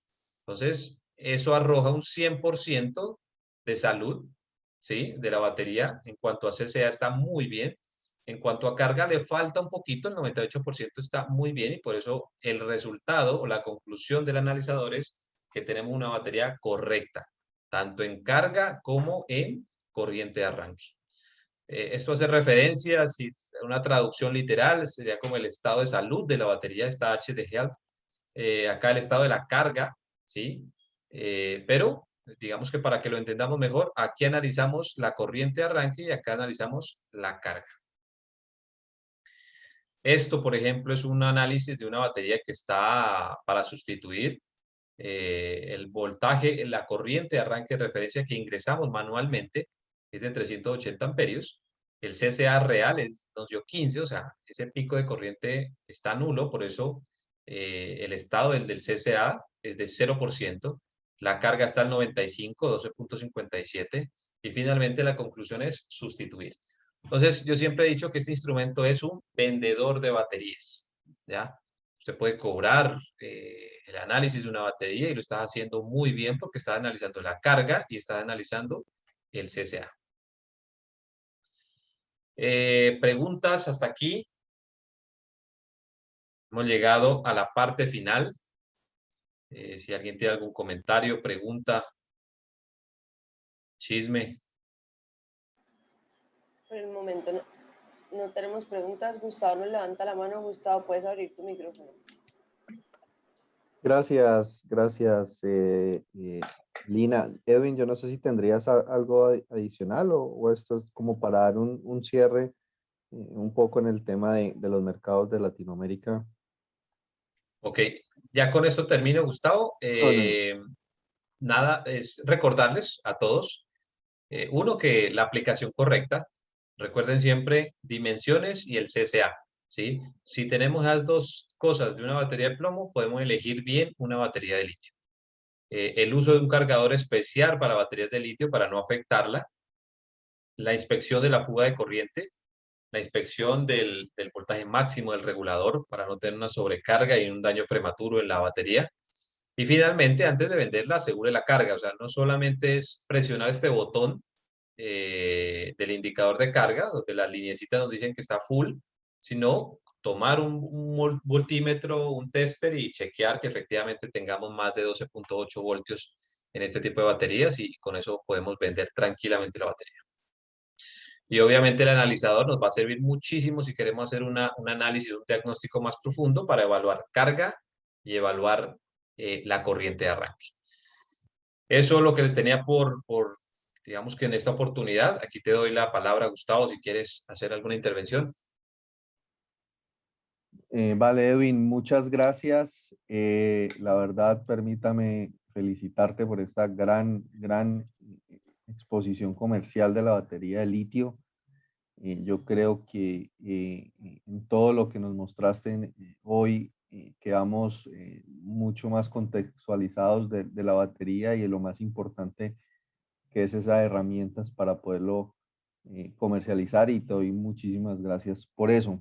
Entonces, eso arroja un 100% de salud, ¿sí? De la batería. En cuanto a CCA está muy bien. En cuanto a carga le falta un poquito, el 98% está muy bien y por eso el resultado o la conclusión del analizador es que tenemos una batería correcta, tanto en carga como en corriente de arranque. Esto hace referencia, si una traducción literal, sería como el estado de salud de la batería, está H de Health. Acá el estado de la carga, ¿sí? Pero digamos que para que lo entendamos mejor, aquí analizamos la corriente de arranque y acá analizamos la carga. Esto, por ejemplo, es un análisis de una batería que está para sustituir el voltaje, la corriente de arranque de referencia que ingresamos manualmente es de 380 amperios. El CCA real nos dio 15, o sea, ese pico de corriente está nulo, por eso el estado del CCA es de 0%, la carga está al 95, 12.57, y finalmente la conclusión es sustituir. Entonces, yo siempre he dicho que este instrumento es un vendedor de baterías, ¿ya? Usted puede cobrar el análisis de una batería y lo estás haciendo muy bien porque estás analizando la carga y estás analizando el CCA. Preguntas hasta aquí. Hemos llegado a la parte final. Si alguien tiene algún comentario, pregunta, chisme. Por el momento no tenemos preguntas. Gustavo nos levanta la mano. Gustavo, puedes abrir tu micrófono. Gracias, Lina. Edwin, yo no sé si tendrías algo adicional o esto es como para dar un cierre un poco en el tema de los mercados de Latinoamérica. Ok, ya con esto termino, Gustavo. Nada, es recordarles a todos, uno, que la aplicación correcta, recuerden siempre dimensiones y el CCA, ¿sí? Si tenemos las dos cosas de una batería de plomo, podemos elegir bien una batería de litio. El uso de un cargador especial para baterías de litio para no afectarla, la inspección de la fuga de corriente, la inspección del voltaje máximo del regulador para no tener una sobrecarga y un daño prematuro en la batería. Y finalmente, antes de venderla, asegure la carga. O sea, no solamente es presionar este botón del indicador de carga, donde las lineecitas nos dicen que está full, sino tomar un voltímetro, un tester y chequear que efectivamente tengamos más de 12.8 voltios en este tipo de baterías y con eso podemos vender tranquilamente la batería. Y obviamente el analizador nos va a servir muchísimo si queremos hacer un análisis, un diagnóstico más profundo para evaluar carga y evaluar la corriente de arranque. Eso es lo que les tenía digamos que en esta oportunidad. Aquí te doy la palabra, Gustavo, si quieres hacer alguna intervención. Vale, Edwin, muchas gracias. La verdad, permítame felicitarte por esta gran exposición comercial de la batería de litio. Yo creo que en todo lo que nos mostraste hoy quedamos mucho más contextualizados de la batería y de lo más importante que es esas herramientas para poderlo comercializar, y te doy muchísimas gracias por eso.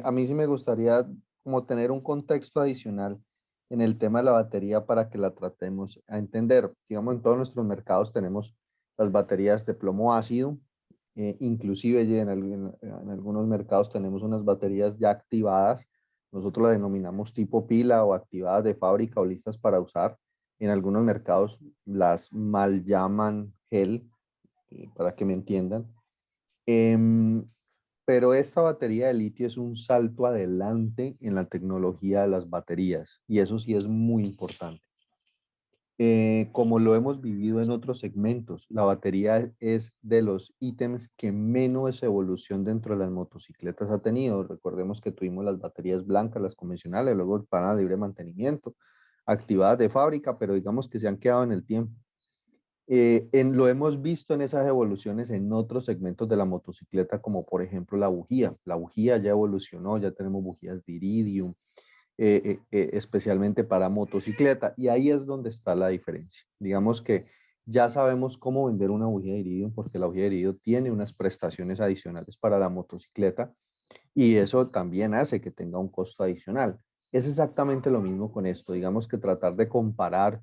A mí sí me gustaría como tener un contexto adicional en el tema de la batería para que la tratemos a entender. Digamos, en todos nuestros mercados tenemos las baterías de plomo ácido, inclusive en algunos mercados tenemos unas baterías ya activadas. Nosotros la denominamos tipo pila o activadas de fábrica o listas para usar. En algunos mercados las mal llaman gel, para que me entiendan. pero esta batería de litio es un salto adelante en la tecnología de las baterías y eso sí es muy importante. Como lo hemos vivido en otros segmentos, la batería es de los ítems que menos evolución dentro de las motocicletas ha tenido. Recordemos que tuvimos las baterías blancas, las convencionales, luego para libre mantenimiento, activadas de fábrica, pero digamos que se han quedado en el tiempo. Lo hemos visto en esas evoluciones en otros segmentos de la motocicleta, como por ejemplo la bujía. La bujía ya evolucionó, ya tenemos bujías de iridium, especialmente para motocicleta, y ahí es donde está la diferencia. Digamos que ya sabemos cómo vender una bujía de iridium, porque la bujía de iridium tiene unas prestaciones adicionales para la motocicleta, y eso también hace que tenga un costo adicional. Es exactamente lo mismo con esto, digamos que tratar de comparar,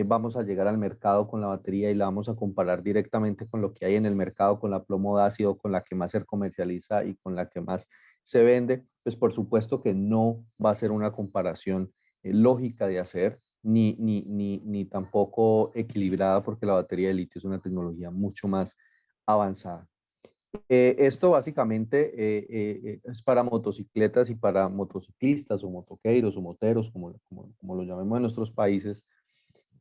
vamos a llegar al mercado con la batería y la vamos a comparar directamente con lo que hay en el mercado, con la plomo de ácido, con la que más se comercializa y con la que más se vende, pues por supuesto que no va a ser una comparación lógica de hacer, ni tampoco equilibrada, porque la batería de litio es una tecnología mucho más avanzada. Esto básicamente es para motocicletas y para motociclistas o motoqueiros o moteros, como lo llamemos en nuestros países,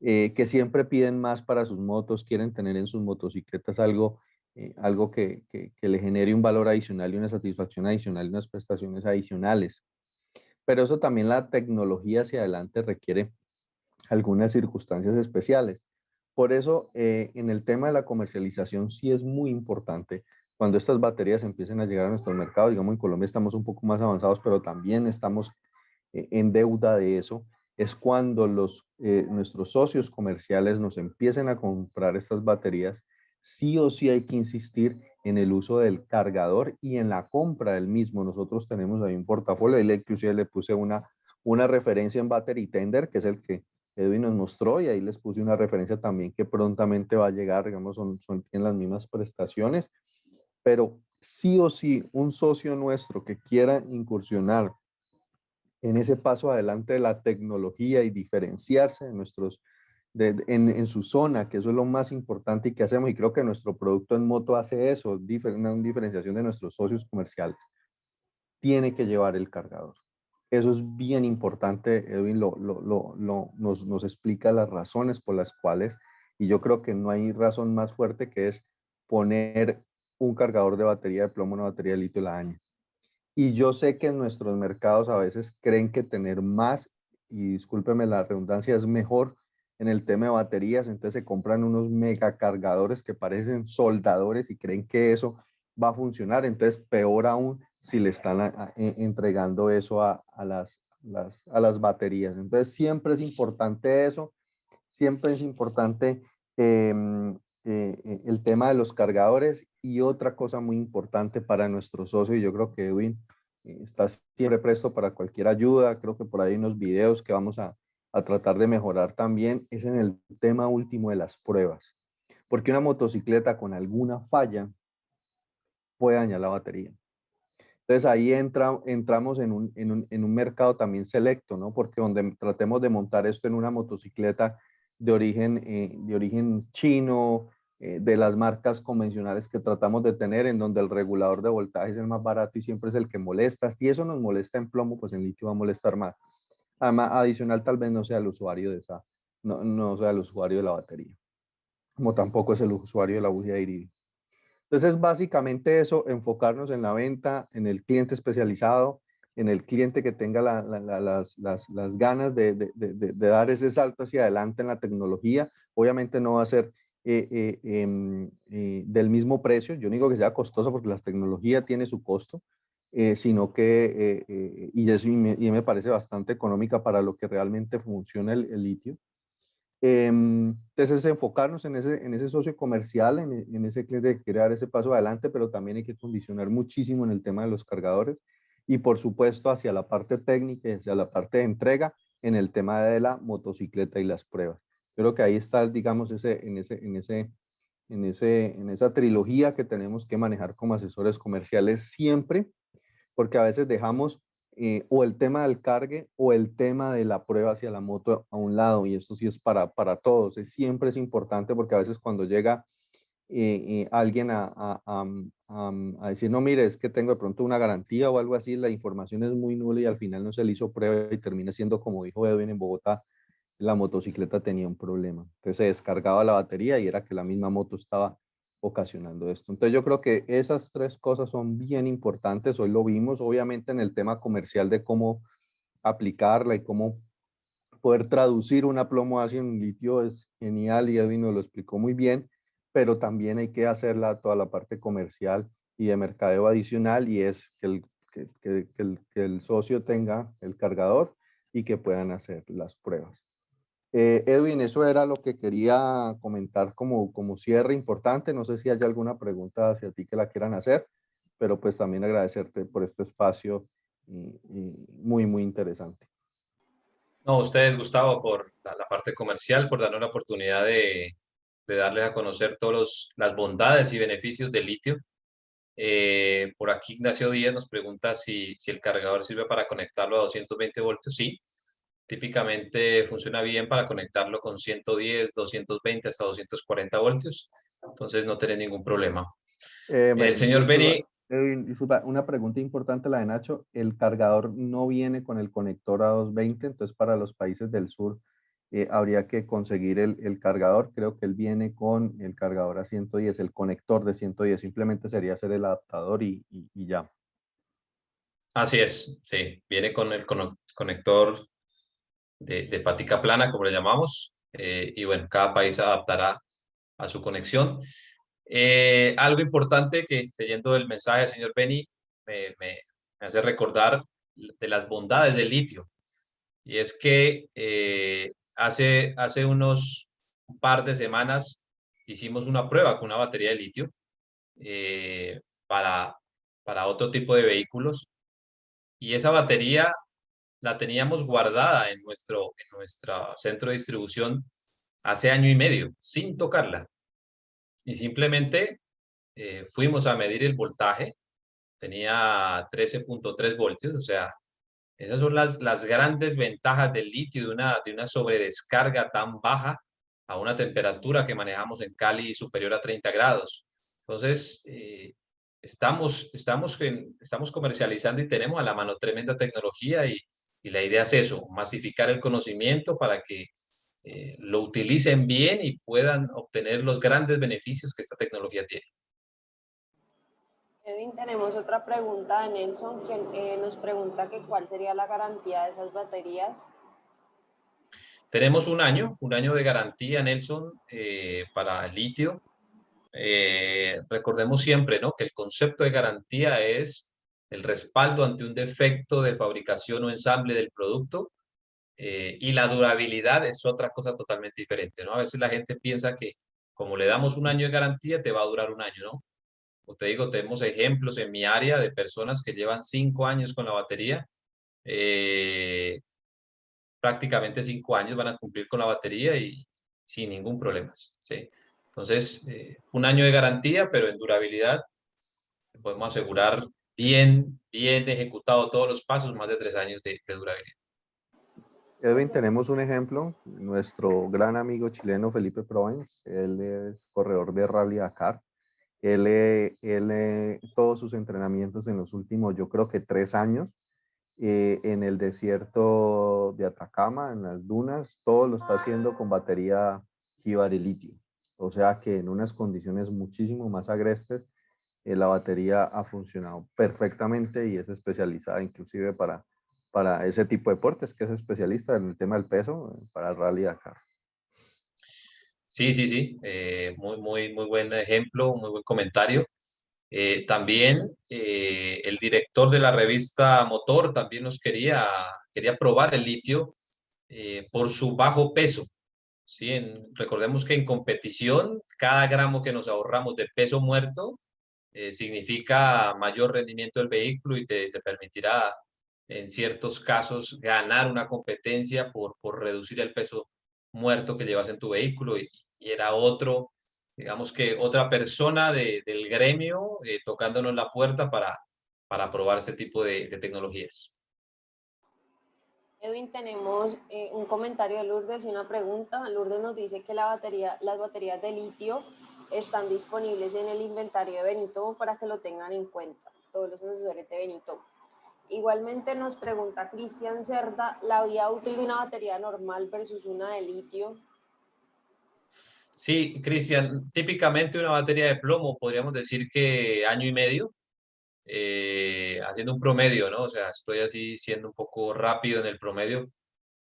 que siempre piden más para sus motos, quieren tener en sus motocicletas algo que le genere un valor adicional y una satisfacción adicional y unas prestaciones adicionales. Pero eso también, la tecnología hacia adelante requiere algunas circunstancias especiales. Por eso, en el tema de la comercialización sí es muy importante cuando estas baterías empiecen a llegar a nuestro mercado. Digamos, en Colombia estamos un poco más avanzados, pero también estamos en deuda de eso. Es cuando nuestros socios comerciales nos empiecen a comprar estas baterías, sí o sí hay que insistir en el uso del cargador y en la compra del mismo. Nosotros tenemos ahí un portafolio, ahí inclusive le puse una referencia en Battery Tender, que es el que Edwin nos mostró, y ahí les puse una referencia también que prontamente va a llegar, digamos, tienen las mismas prestaciones, pero sí o sí un socio nuestro que quiera incursionar en ese paso adelante de la tecnología y diferenciarse en su zona, que eso es lo más importante y que hacemos, y creo que nuestro producto en moto hace eso, una diferenciación de nuestros socios comerciales, tiene que llevar el cargador. Eso es bien importante. Edwin nos explica las razones por las cuales, y yo creo que no hay razón más fuerte que es poner un cargador de batería de plomo, una batería de litio la daña. Y yo sé que en nuestros mercados a veces creen que tener más, y discúlpeme la redundancia, es mejor en el tema de baterías, entonces se compran unos mega cargadores que parecen soldadores y creen que eso va a funcionar, entonces peor aún si le están entregando eso a las baterías. Entonces siempre es importante eso, siempre es importante el tema de los cargadores. Y otra cosa muy importante para nuestro socio, y yo creo que Edwin está siempre presto para cualquier ayuda, creo que por ahí hay unos videos que vamos a tratar de mejorar también, es en el tema último de las pruebas, porque una motocicleta con alguna falla puede dañar la batería. Entonces ahí entramos en un mercado también selecto, ¿no? Porque donde tratemos de montar esto en una motocicleta de origen chino, de las marcas convencionales que tratamos de tener, en donde el regulador de voltaje es el más barato y siempre es el que molesta. Si eso nos molesta en plomo, pues en litio va a molestar más. Además, adicional, tal vez no sea el usuario no sea el usuario de la batería, como tampoco es el usuario de la bujía de iridio. Entonces, básicamente eso, enfocarnos en la venta, en el cliente especializado, en el cliente que tenga las ganas de dar ese salto hacia adelante en la tecnología. Obviamente no va a ser del mismo precio. Yo no digo que sea costoso, porque la tecnología tiene su costo, sino que, y me parece bastante económica para lo que realmente funciona el litio. Entonces es enfocarnos en ese socio comercial, en ese cliente que quiere dar ese paso adelante, pero también hay que condicionar muchísimo en el tema de los cargadores y por supuesto hacia la parte técnica y hacia la parte de entrega en el tema de la motocicleta y las pruebas. Creo que ahí está, digamos, en esa trilogía que tenemos que manejar como asesores comerciales siempre, porque a veces dejamos o el tema del cargue o el tema de la prueba hacia la moto a un lado, y esto sí es para todos, siempre es importante, porque a veces cuando llega alguien a decir, no, mire, es que tengo de pronto una garantía o algo así, la información es muy nula y al final no se le hizo prueba y termina siendo, como dijo Edwin, en Bogotá, la motocicleta tenía un problema. Entonces se descargaba la batería y era que la misma moto estaba ocasionando esto. Entonces yo creo que esas tres cosas son bien importantes. Hoy lo vimos, obviamente, en el tema comercial de cómo aplicarla y cómo poder traducir una plomo ácido en litio es genial y Edwin nos lo explicó muy bien, pero también hay que hacerla toda la parte comercial y de mercadeo adicional, y es que el socio tenga el cargador y que puedan hacer las pruebas. Edwin, eso era lo que quería comentar como cierre importante. No sé si hay alguna pregunta hacia ti que la quieran hacer, pero pues también agradecerte por este espacio y muy, muy interesante. No, ustedes, Gustavo, por la parte comercial, por darnos la oportunidad de darles a conocer todas las bondades y beneficios del litio. Por aquí Ignacio Díaz nos pregunta si el cargador sirve para conectarlo a 220 voltios. Sí, típicamente funciona bien para conectarlo con 110, 220 hasta 240 voltios. Entonces no tiene ningún problema. El señor Benny... Edwin, disculpa, una pregunta importante la de Nacho. El cargador no viene con el conector a 220, entonces para los países del sur habría que conseguir el cargador. Creo que él viene con el cargador a 110, el conector de 110. Simplemente sería hacer el adaptador y ya. Así es, sí. Viene con el conector de patica plana, como le llamamos. Y bueno, cada país adaptará a su conexión. Algo importante que leyendo el mensaje del señor Benny me hace recordar de las bondades del litio. Y es que hace un par de semanas hicimos una prueba con una batería de litio eh, para, para otro tipo de vehículos. Y esa batería la teníamos guardada en nuestro centro de distribución hace año y medio, sin tocarla. Y simplemente fuimos a medir el voltaje, tenía 13.3 voltios, o sea, esas son las grandes ventajas del litio, de una sobredescarga tan baja a una temperatura que manejamos en Cali superior a 30 grados. Entonces, estamos comercializando y tenemos a la mano tremenda tecnología y la idea es eso, masificar el conocimiento para que lo utilicen bien y puedan obtener los grandes beneficios que esta tecnología tiene. Edwin, tenemos otra pregunta de Nelson, que nos pregunta que cuál sería la garantía de esas baterías. Tenemos un año de garantía, Nelson, para el litio. Recordemos siempre, ¿no?, que el concepto de garantía es el respaldo ante un defecto de fabricación o ensamble del producto, y la durabilidad es otra cosa totalmente diferente, ¿no? A veces la gente piensa que como le damos un año de garantía, te va a durar un año, ¿no? Como te digo, tenemos ejemplos en mi área de personas que llevan 5 años con la batería, prácticamente 5 años van a cumplir con la batería y sin ningún problema, ¿sí? Entonces, un año de garantía, pero en durabilidad podemos asegurar bien ejecutado todos los pasos, más de 3 años de durabilidad. Edwin, tenemos un ejemplo, nuestro gran amigo chileno Felipe Provence, él es corredor de Rally Dakar. Todos sus entrenamientos en los últimos, yo creo que 3 años, en el desierto de Atacama, en las dunas, todo lo está haciendo con batería Hibari litio. O sea que en unas condiciones muchísimo más agrestes, la batería ha funcionado perfectamente y es especializada inclusive para ese tipo de deportes, que es especialista en el tema del peso, para el Rally Dakar. Sí, sí, sí, muy buen ejemplo, muy buen comentario. También el director de la revista Motor también quería probar el litio por su bajo peso. ¿Sí? Recordemos que en competición, cada gramo que nos ahorramos de peso muerto significa mayor rendimiento del vehículo y te permitirá, en ciertos casos, ganar una competencia por reducir el peso muerto que llevas en tu vehículo. Y era digamos que otra persona del gremio tocándonos la puerta para probar este tipo de tecnologías. Edwin, tenemos un comentario de Lourdes y una pregunta. Lourdes nos dice que las baterías de litio están disponibles en el inventario de Benitomo para que lo tengan en cuenta, todos los asesores de Benitomo. Igualmente nos pregunta Cristian Cerda, la vida útil de una batería normal versus una de litio. Sí, Cristian, típicamente una batería de plomo podríamos decir que año y medio, haciendo un promedio, ¿no? O sea, estoy así siendo un poco rápido en el promedio.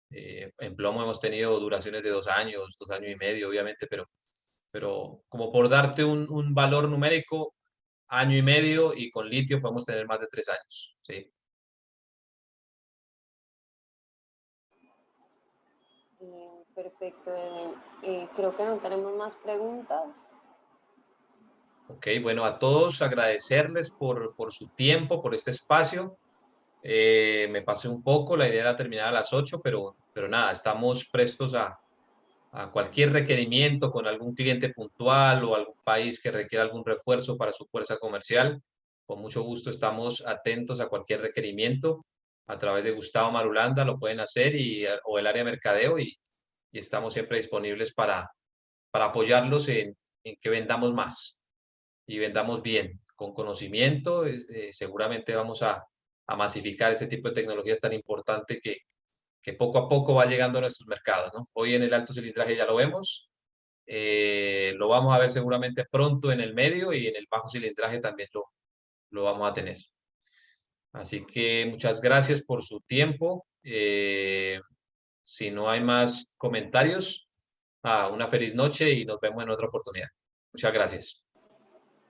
En plomo hemos tenido duraciones de 2 años, 2 años y medio, obviamente, pero como por darte un valor numérico, año y medio, y con litio podemos tener más de 3 años, ¿sí? Perfecto, creo que no tenemos más preguntas. Ok, bueno, a todos agradecerles por su tiempo, por este espacio. Me pasé un poco, la idea era terminar a las 8, pero nada, estamos prestos a cualquier requerimiento con algún cliente puntual o algún país que requiera algún refuerzo para su fuerza comercial. Con mucho gusto estamos atentos a cualquier requerimiento. A través de Gustavo Marulanda lo pueden hacer o el área de mercadeo y estamos siempre disponibles para apoyarlos en que vendamos más y vendamos bien, con conocimiento. Seguramente vamos a masificar ese tipo de tecnología tan importante que poco a poco va llegando a nuestros mercados, ¿no? Hoy en el alto cilindraje ya lo vemos, lo vamos a ver seguramente pronto en el medio, y en el bajo cilindraje también lo vamos a tener. Así que muchas gracias por su tiempo. Si no hay más comentarios, una feliz noche y nos vemos en otra oportunidad. Muchas gracias.